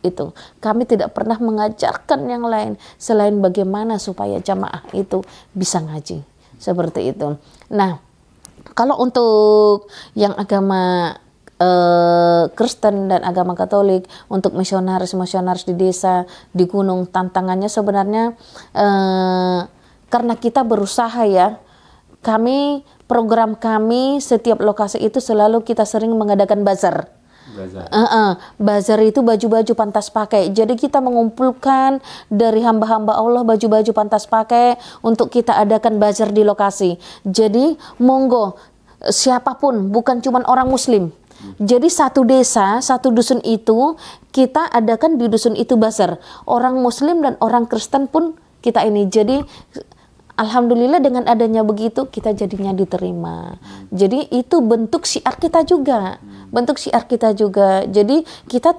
Itu kami tidak pernah mengajarkan yang lain selain bagaimana supaya jamaah itu bisa ngaji, seperti itu. Nah, kalau untuk yang agama Kristen dan agama Katolik, untuk misionaris di desa, di gunung. Tantangannya sebenarnya karena kita berusaha ya, program kami setiap lokasi itu selalu kita sering mengadakan bazar. Bazar itu baju-baju pantas pakai. Jadi kita mengumpulkan dari hamba-hamba Allah baju-baju pantas pakai untuk kita adakan bazar di lokasi. Jadi monggo siapapun, bukan cuma orang Muslim. Jadi satu desa, satu dusun itu kita adakan di dusun itu bazar. Orang Muslim dan orang Kristen pun kita ini. Jadi alhamdulillah dengan adanya begitu kita jadinya diterima. Jadi itu bentuk syiar kita juga. Jadi kita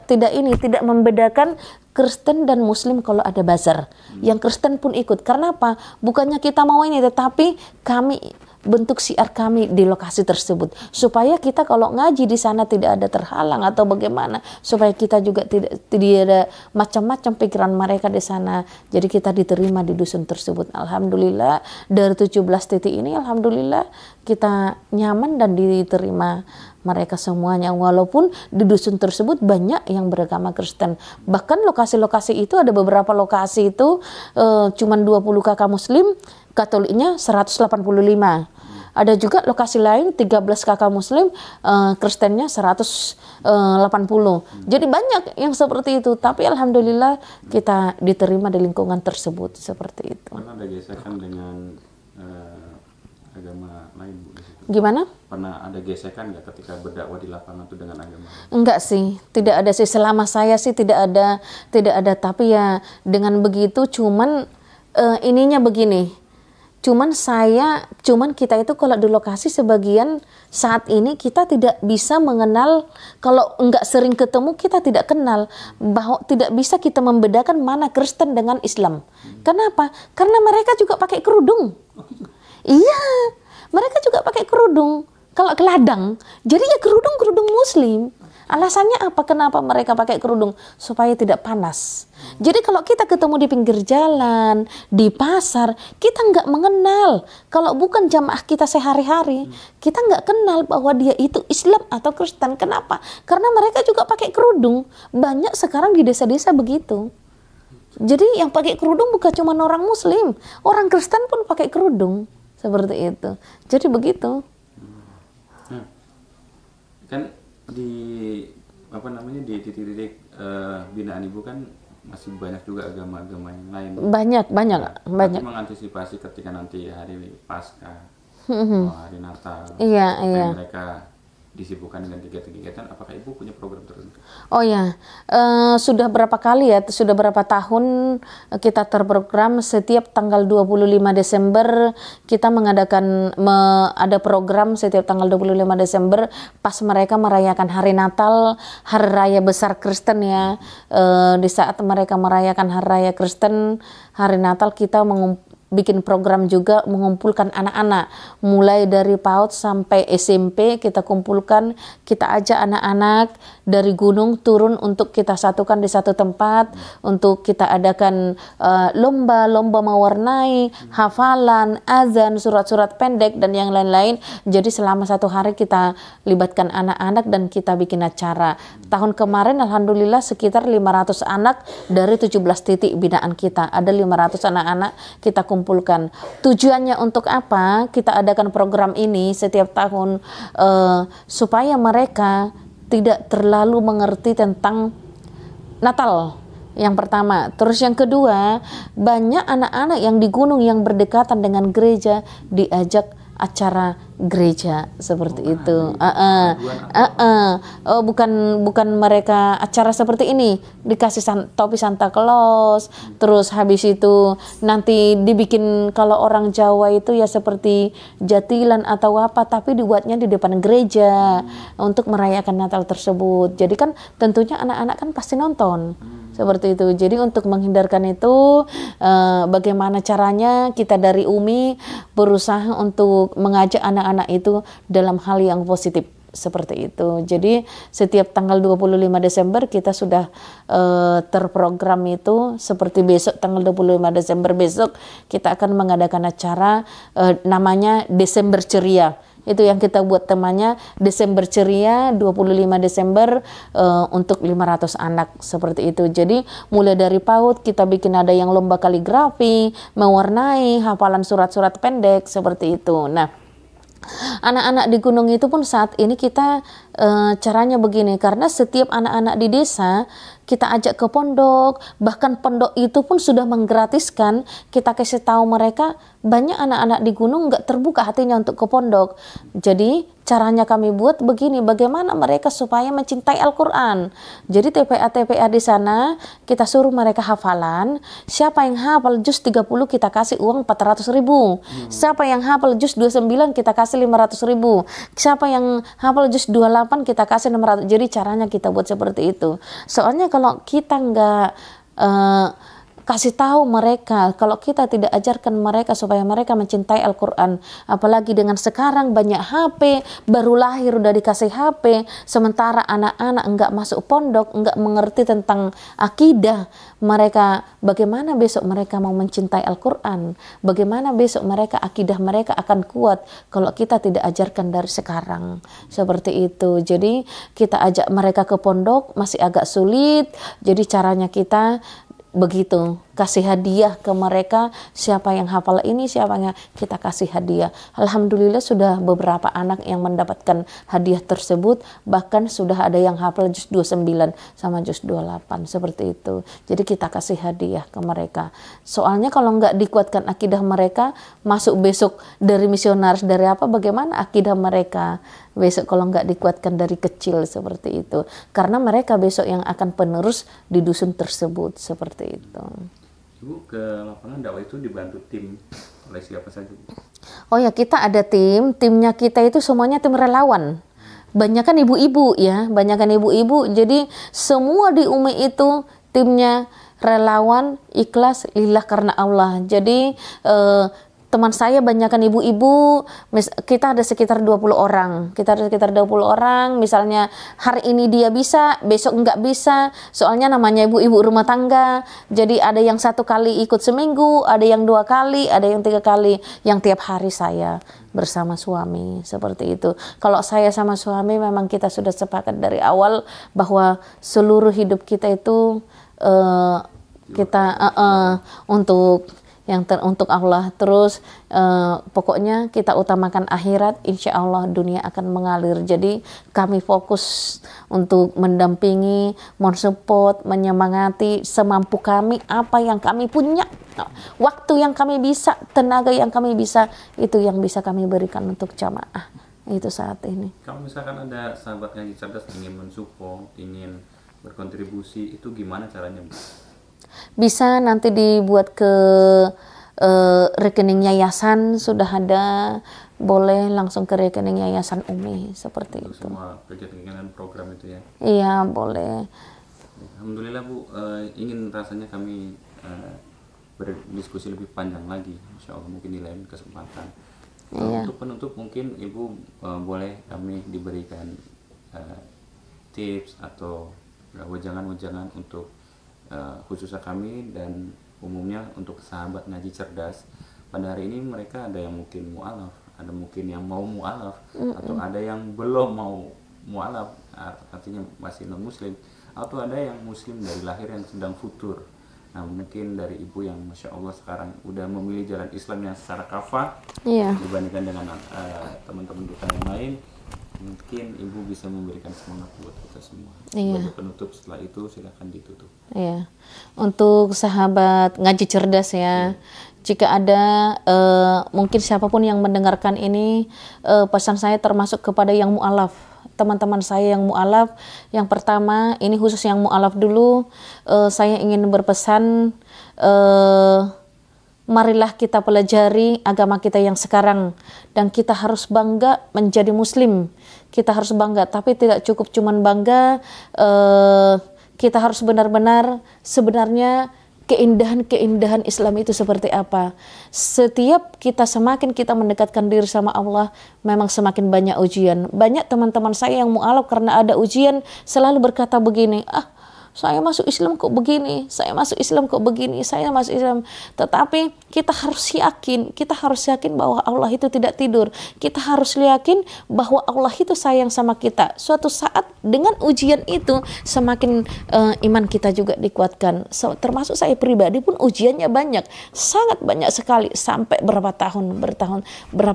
tidak membedakan Kristen dan Muslim kalau ada bazar. Yang Kristen pun ikut. Karena apa? Bukannya kita mau ini, tetapi kami bentuk syiar kami di lokasi tersebut supaya kita kalau ngaji di sana tidak ada terhalang atau bagaimana, supaya kita juga tidak ada macam-macam pikiran mereka di sana. Jadi kita diterima di dusun tersebut. Alhamdulillah dari 17 titik ini alhamdulillah kita nyaman dan diterima mereka semuanya, walaupun di dusun tersebut banyak yang beragama Kristen. Bahkan lokasi-lokasi itu ada beberapa lokasi itu cuman 20 kakak Muslim, Katoliknya 185. Ada juga lokasi lain 13 kakak Muslim, Kristennya 180. Jadi banyak yang seperti itu. Tapi alhamdulillah kita diterima di lingkungan tersebut seperti itu. Pernah ada gesekan dengan agama lain, Bu? Gimana? Pernah ada gesekan nggak ketika berdakwah di lapangan itu dengan agama? Enggak sih, tidak ada sih. Selama saya sih tidak ada. Tapi ya dengan begitu cuman ininya begini. Cuman kita itu kalau di lokasi sebagian saat ini kita tidak bisa mengenal, kalau enggak sering ketemu kita tidak kenal, bahwa tidak bisa kita membedakan mana Kristen dengan Islam. Kenapa? Karena mereka juga pakai kerudung. Iya, mereka juga pakai kerudung. Kalau ke ladang, jadi ya kerudung Muslim. Alasannya apa? Kenapa mereka pakai kerudung? Supaya tidak panas. Jadi kalau kita ketemu di pinggir jalan, di pasar, kita nggak mengenal. Kalau bukan jamaah kita sehari-hari, kita nggak kenal bahwa dia itu Islam atau Kristen. Kenapa? Karena mereka juga pakai kerudung. Banyak sekarang di desa-desa begitu. Jadi yang pakai kerudung bukan cuma orang Muslim, orang Kristen pun pakai kerudung. Seperti itu. Jadi begitu. Kan di titik-titik binaan Ibu kan masih banyak juga agama-agama yang lain. Banyak. Tapi mengantisipasi ketika nanti hari Paskah, hari Natal, mereka disibukkan dengan kegiatan, apakah Ibu punya program tertentu? Oh ya, sudah berapa kali ya, sudah berapa tahun kita terprogram setiap tanggal 25 Desember kita mengadakan ada program setiap tanggal 25 Desember pas mereka merayakan hari Natal, hari raya besar Kristen ya. Di saat mereka merayakan hari raya Kristen, hari Natal kita bikin program juga mengumpulkan anak-anak mulai dari PAUD sampai SMP. Kita kumpulkan, kita ajak anak-anak dari gunung turun untuk kita satukan di satu tempat untuk kita adakan lomba mewarnai, hafalan, azan, surat-surat pendek dan yang lain-lain. Jadi selama satu hari kita libatkan anak-anak dan kita bikin acara. Tahun kemarin alhamdulillah sekitar 500 anak dari 17 titik binaan kita. Ada 500 anak-anak kita kumpulkan. Tujuannya untuk apa? Kita adakan program ini setiap tahun supaya mereka tidak terlalu mengerti tentang Natal. Yang pertama. Terus yang kedua, banyak anak-anak yang di gunung yang berdekatan dengan gereja diajak acara gereja seperti itu. Bukan mereka acara seperti ini dikasih topi Santa Claus, terus habis itu nanti dibikin kalau orang Jawa itu ya seperti jatilan atau apa, tapi dibuatnya di depan gereja untuk merayakan Natal tersebut. Jadi kan tentunya anak-anak kan pasti nonton. Seperti itu. Jadi untuk menghindarkan itu bagaimana caranya kita dari UMI berusaha untuk mengajak anak-anak itu dalam hal yang positif seperti itu. Jadi setiap tanggal 25 Desember kita sudah terprogram itu seperti besok tanggal 25 Desember besok kita akan mengadakan acara namanya Desember Ceria. Itu yang kita buat temanya Desember Ceria 25 Desember untuk 500 anak seperti itu. Jadi mulai dari PAUD kita bikin ada yang lomba kaligrafi, mewarnai, hafalan surat-surat pendek seperti itu. Nah, anak-anak di gunung itu pun saat ini kita caranya begini, karena setiap anak-anak di desa kita ajak ke pondok, bahkan pondok itu pun sudah menggratiskan, kita kasih tahu mereka banyak anak-anak di gunung nggak terbuka hatinya untuk ke pondok. Jadi caranya kami buat begini, bagaimana mereka supaya mencintai Al-Quran. Jadi TPA-TPA di sana kita suruh mereka hafalan, siapa yang hafal juz 30 kita kasih uang 400.000, siapa yang hafal juz 29 kita kasih 500.000, siapa yang hafal juz 28 kita kasih 600. Jadi caranya kita buat seperti itu. Soalnya kalau kita nggak kasih tahu mereka, kalau kita tidak ajarkan mereka supaya mereka mencintai Al-Quran, apalagi dengan sekarang banyak HP, baru lahir udah dikasih HP, sementara anak-anak enggak masuk pondok, enggak mengerti tentang akidah, mereka bagaimana besok mereka mau mencintai Al-Quran, bagaimana besok mereka akidah mereka akan kuat kalau kita tidak ajarkan dari sekarang, seperti itu. Jadi kita ajak mereka ke pondok masih agak sulit, jadi caranya kita begitu, kasih hadiah ke mereka, siapa yang hafal ini, siapa yang kita kasih hadiah. Alhamdulillah sudah beberapa anak yang mendapatkan hadiah tersebut, bahkan sudah ada yang hafal juz 29 sama juz 28 seperti itu. Jadi kita kasih hadiah ke mereka. Soalnya kalau nggak dikuatkan akidah mereka, masuk besok dari misionaris dari apa, bagaimana akidah mereka besok kalau nggak dikuatkan dari kecil seperti itu. Karena mereka besok yang akan penerus di dusun tersebut seperti itu. Ibu ke lapangan dakwah itu dibantu tim oleh siapa saja? Oh ya, kita ada timnya kita itu semuanya tim relawan. Banyakan ibu-ibu ya, banyakan ibu-ibu. Jadi semua di UMI itu timnya relawan, ikhlas, lillah karena Allah. Jadi teman saya banyakkan ibu-ibu, kita ada sekitar 20 orang. Kita ada sekitar 20 orang, misalnya hari ini dia bisa, besok enggak bisa. Soalnya namanya ibu-ibu rumah tangga. Jadi ada yang 1 kali ikut seminggu, ada yang 2 kali, ada yang 3 kali. Yang tiap hari saya bersama suami, seperti itu. Kalau saya sama suami memang kita sudah sepakat dari awal bahwa seluruh hidup kita itu kita untuk Allah. Terus pokoknya kita utamakan akhirat, insya Allah dunia akan mengalir. Jadi kami fokus untuk mendampingi, mensupport, menyemangati semampu kami, apa yang kami punya, waktu yang kami bisa, tenaga yang kami bisa, itu yang bisa kami berikan untuk jamaah itu saat ini. Kalau misalkan ada sahabat ngaji cerdas ingin mensupport, ingin berkontribusi, itu gimana caranya, Bu? Bisa nanti dibuat ke rekening yayasan, sudah ada, boleh langsung ke rekening yayasan UMI seperti untuk itu. Semua kegiatan program itu ya? Iya, boleh. Alhamdulillah Bu, ingin rasanya kami berdiskusi lebih panjang lagi, insya Allah mungkin di lain kesempatan. Iya. Untuk penutup mungkin Ibu boleh kami diberikan tips atau wejangan-wejangan untuk khususnya kami dan umumnya untuk sahabat ngaji cerdas. Pada hari ini mereka ada yang mungkin mu'alaf, ada mungkin yang mau mu'alaf, atau ada yang belum mau mu'alaf, artinya masih non muslim, atau ada yang muslim dari lahir yang sedang futur. Nah mungkin dari Ibu yang Masya Allah sekarang udah memilih jalan Islam yang secara kafah, dibandingkan dengan teman-teman kita yang lain, mungkin Ibu bisa memberikan semangat buat kita semua. Sebagai penutup, setelah itu silakan ditutup. Iya. Untuk sahabat ngaji cerdas ya, jika ada mungkin siapapun yang mendengarkan ini, pesan saya termasuk kepada yang mu'alaf, teman-teman saya yang mu'alaf. Yang pertama, ini khusus yang mu'alaf dulu, saya ingin berpesan, marilah kita pelajari agama kita yang sekarang, dan kita harus bangga menjadi muslim. Kita harus bangga, tapi tidak cukup cuman bangga, kita harus benar-benar sebenarnya keindahan-keindahan Islam itu seperti apa. Setiap kita semakin kita mendekatkan diri sama Allah, memang semakin banyak ujian. Banyak teman-teman saya yang mu'alaf karena ada ujian selalu berkata begini, saya masuk Islam kok begini, saya masuk Islam kok begini, saya masuk Islam. Tetapi kita harus yakin bahwa Allah itu tidak tidur. Kita harus yakin bahwa Allah itu sayang sama kita. Suatu saat dengan ujian itu semakin iman kita juga dikuatkan. Termasuk saya pribadi pun ujiannya banyak, sangat banyak sekali, sampai berapa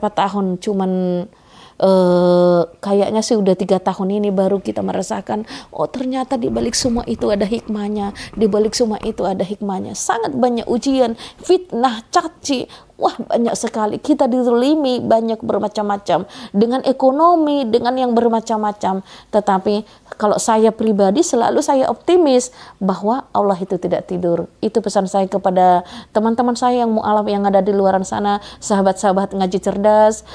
tahun cuman kayaknya sih udah 3 tahun ini baru kita merasakan, oh ternyata di balik semua itu ada hikmahnya, di balik semua itu ada hikmahnya. Sangat banyak ujian, fitnah, caci, wah banyak sekali. Kita dizalimi banyak bermacam-macam, dengan ekonomi, dengan yang bermacam-macam. Tetapi kalau saya pribadi selalu saya optimis bahwa Allah itu tidak tidur. Itu pesan saya kepada teman-teman saya yang mu'alaf yang ada di luaran sana, sahabat-sahabat ngaji cerdas.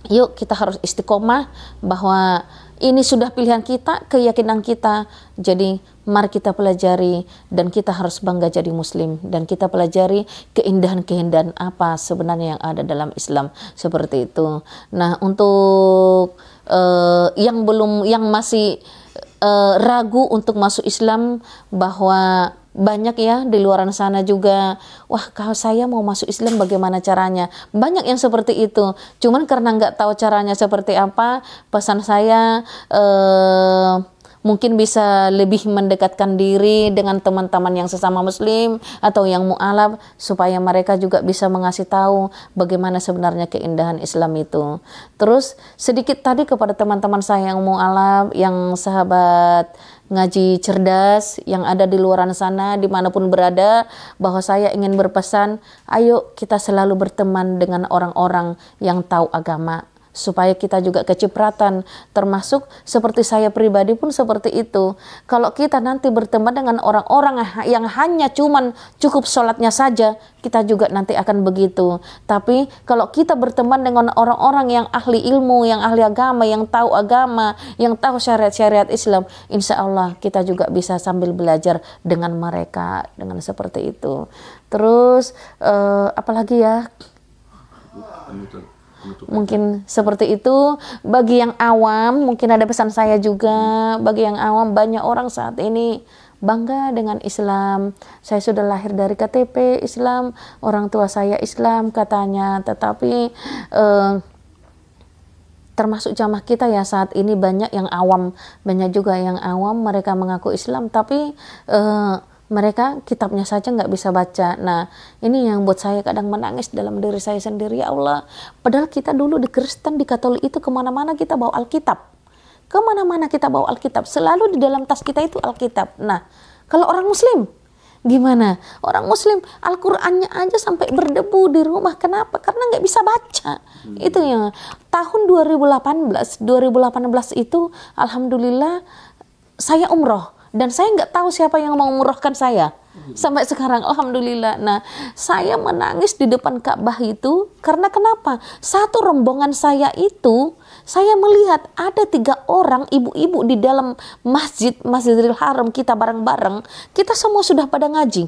Yuk kita harus istiqomah bahwa ini sudah pilihan kita, keyakinan kita. Jadi mari kita pelajari dan kita harus bangga jadi muslim, dan kita pelajari keindahan-keindahan apa sebenarnya yang ada dalam Islam, seperti itu. Nah, untuk yang masih ragu untuk masuk Islam, bahwa banyak ya di luaran sana juga, wah kalau saya mau masuk Islam bagaimana caranya? Banyak yang seperti itu. Cuman karena nggak tahu caranya seperti apa, pesan saya mungkin bisa lebih mendekatkan diri dengan teman-teman yang sesama muslim atau yang mu'alaf, supaya mereka juga bisa mengasih tahu bagaimana sebenarnya keindahan Islam itu. Terus sedikit tadi kepada teman-teman saya yang mu'alaf, yang sahabat ngaji cerdas yang ada di luaran sana, dimanapun berada, bahwa saya ingin berpesan, ayo kita selalu berteman dengan orang-orang yang tahu agama, supaya kita juga kecipratan. Termasuk seperti saya pribadi pun seperti itu. Kalau kita nanti berteman dengan orang-orang yang hanya cuman cukup sholatnya saja, kita juga nanti akan begitu. Tapi kalau kita berteman dengan orang-orang yang ahli ilmu, yang ahli agama, yang tahu agama, yang tahu syariat-syariat Islam, insya Allah kita juga bisa sambil belajar dengan mereka, dengan seperti itu. Terus apalagi ya, mungkin seperti itu. Bagi yang awam, mungkin ada pesan saya juga. Bagi yang awam, banyak orang saat ini bangga dengan Islam. Saya sudah lahir dari KTP Islam, orang tua saya Islam katanya. Tetapi termasuk jamaah kita ya saat ini banyak yang awam, banyak juga yang awam, mereka mengaku Islam tapi mereka kitabnya saja nggak bisa baca. Nah, ini yang buat saya kadang menangis dalam diri saya sendiri. Ya Allah, padahal kita dulu di Kristen, di Katolik itu kemana-mana kita bawa Alkitab. Kemana-mana kita bawa Alkitab. Selalu di dalam tas kita itu Alkitab. Nah, kalau orang Muslim, gimana? Orang Muslim, Al-Qur'annya aja sampai berdebu di rumah. Kenapa? Karena nggak bisa baca. Itu ya. Tahun 2018 itu, Alhamdulillah, saya umroh. Dan saya nggak tahu siapa yang mau mengumrohkan saya sampai sekarang, alhamdulillah. Nah, saya menangis di depan Ka'bah itu karena kenapa? Satu rombongan saya itu, saya melihat ada 3 orang ibu-ibu di dalam Masjidil Haram, kita bareng-bareng, kita semua sudah pada ngaji,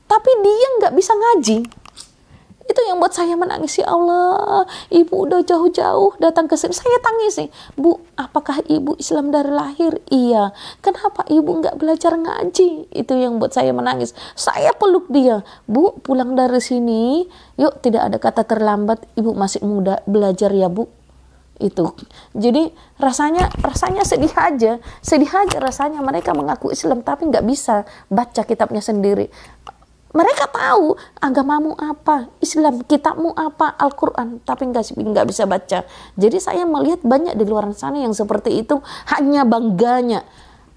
tapi dia nggak bisa ngaji. Itu yang buat saya menangis. Ya Allah, ibu udah jauh-jauh datang ke sini. Saya tangis nih, Bu, apakah ibu Islam dari lahir? Iya. Kenapa ibu nggak belajar ngaji? Itu yang buat saya menangis. Saya peluk dia, Bu, pulang dari sini, yuk, tidak ada kata terlambat. Ibu masih muda, belajar ya Bu. Itu. Jadi rasanya sedih aja rasanya. Mereka mengaku Islam tapi nggak bisa baca kitabnya sendiri. Mereka tahu agamamu apa, Islam, kitabmu apa, Al-Quran, tapi nggak bisa baca. Jadi saya melihat banyak di luar sana yang seperti itu, hanya bangganya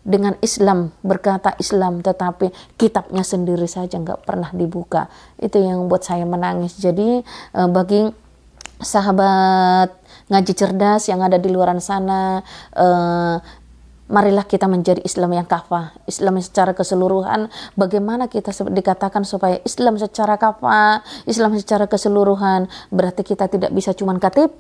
dengan Islam, berkata Islam, tetapi kitabnya sendiri saja nggak pernah dibuka. Itu yang buat saya menangis. Jadi bagi sahabat ngaji cerdas yang ada di luar sana, marilah kita menjadi Islam yang kafah, Islam secara keseluruhan. Bagaimana kita dikatakan supaya Islam secara kafah, Islam secara keseluruhan? Berarti kita tidak bisa cuman KTP,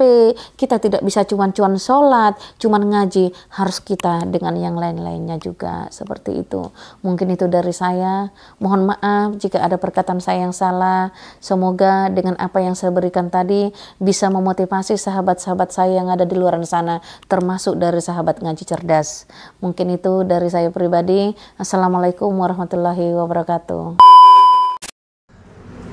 kita tidak bisa cuman sholat, cuman ngaji. Harus kita dengan yang lain-lainnya juga, seperti itu. Mungkin itu dari saya. Mohon maaf jika ada perkataan saya yang salah. Semoga dengan apa yang saya berikan tadi bisa memotivasi sahabat-sahabat saya yang ada di luar sana, termasuk dari sahabat ngaji cerdas. Mungkin itu dari saya pribadi. Assalamualaikum warahmatullahi wabarakatuh.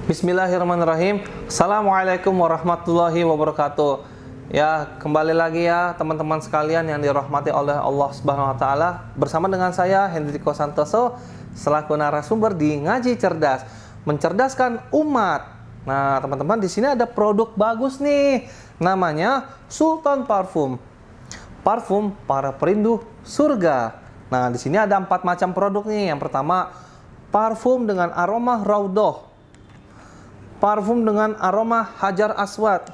Bismillahirrahmanirrahim. Assalamualaikum warahmatullahi wabarakatuh. Ya, kembali lagi ya teman-teman sekalian yang dirahmati oleh Allah Subhanahu wa taala. Bersama dengan saya Hendriko Santoso selaku narasumber di Ngaji Cerdas, mencerdaskan umat. Nah, teman-teman, di sini ada produk bagus nih. Namanya Sultan Parfum. Parfum para perindu surga. Nah, di sini ada 4 macam produk nih. Yang pertama, parfum dengan aroma Raudhah. Parfum dengan aroma Hajar Aswad,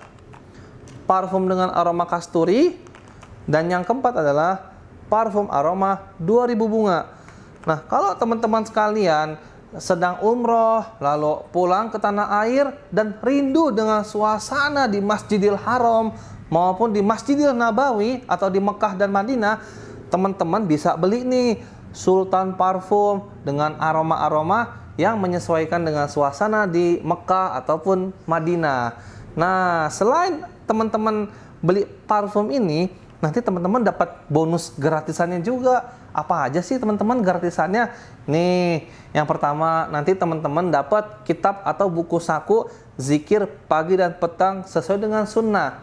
parfum dengan aroma kasturi, dan yang keempat adalah parfum aroma 2000 bunga. Nah, kalau teman-teman sekalian sedang umroh, lalu pulang ke tanah air dan rindu dengan suasana di Masjidil Haram maupun di Masjidil Nabawi atau di Mekah dan Madinah, teman-teman bisa beli nih Sultan Parfum dengan aroma-aroma yang menyesuaikan dengan suasana di Mekah ataupun Madinah. Nah, selain teman-teman beli parfum ini, nanti teman-teman dapat bonus gratisannya juga. Apa aja sih teman-teman gratisannya? Nih, yang pertama nanti teman-teman dapat kitab atau buku saku zikir pagi dan petang sesuai dengan sunnah.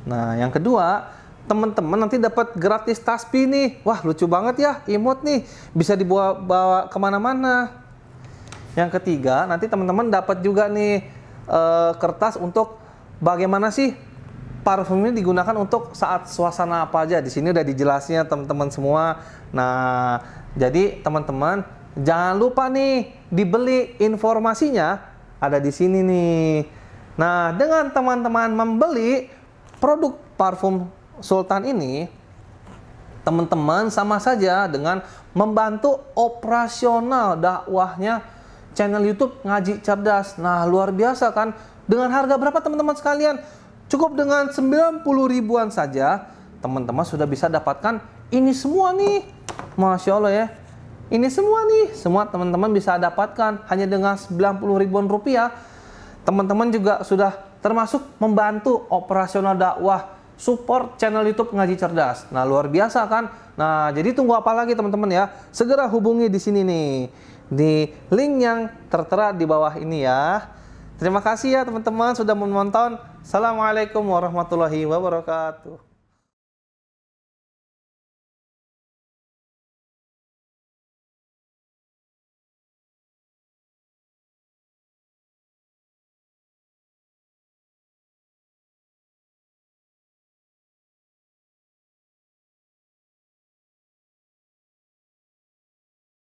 Nah, yang kedua, teman-teman nanti dapat gratis tasbih nih. Wah, lucu banget ya, imut nih, bisa dibawa kemana-mana. Yang ketiga, nanti teman-teman dapat juga nih kertas untuk bagaimana sih parfum ini digunakan untuk saat suasana apa aja. Di sini udah dijelasnya teman-teman semua. Nah, jadi teman-teman jangan lupa nih dibeli, informasinya ada di sini nih. Nah, dengan teman-teman membeli produk parfum Sultan ini, teman-teman sama saja dengan membantu operasional dakwahnya channel YouTube Ngaji Cerdas. Nah, luar biasa kan? Dengan harga berapa teman-teman sekalian? Cukup dengan 90 ribuan saja, teman-teman sudah bisa dapatkan ini semua nih. Masya Allah ya. Ini semua nih, semua teman-teman bisa dapatkan hanya dengan 90 ribuan rupiah. Teman-teman juga sudah termasuk membantu operasional dakwah, support channel YouTube Ngaji Cerdas. Nah, luar biasa kan? Nah, jadi tunggu apa lagi teman-teman ya? Segera hubungi di sini nih, di link yang tertera di bawah ini ya. Terima kasih ya teman-teman sudah menonton. Assalamualaikum warahmatullahi wabarakatuh.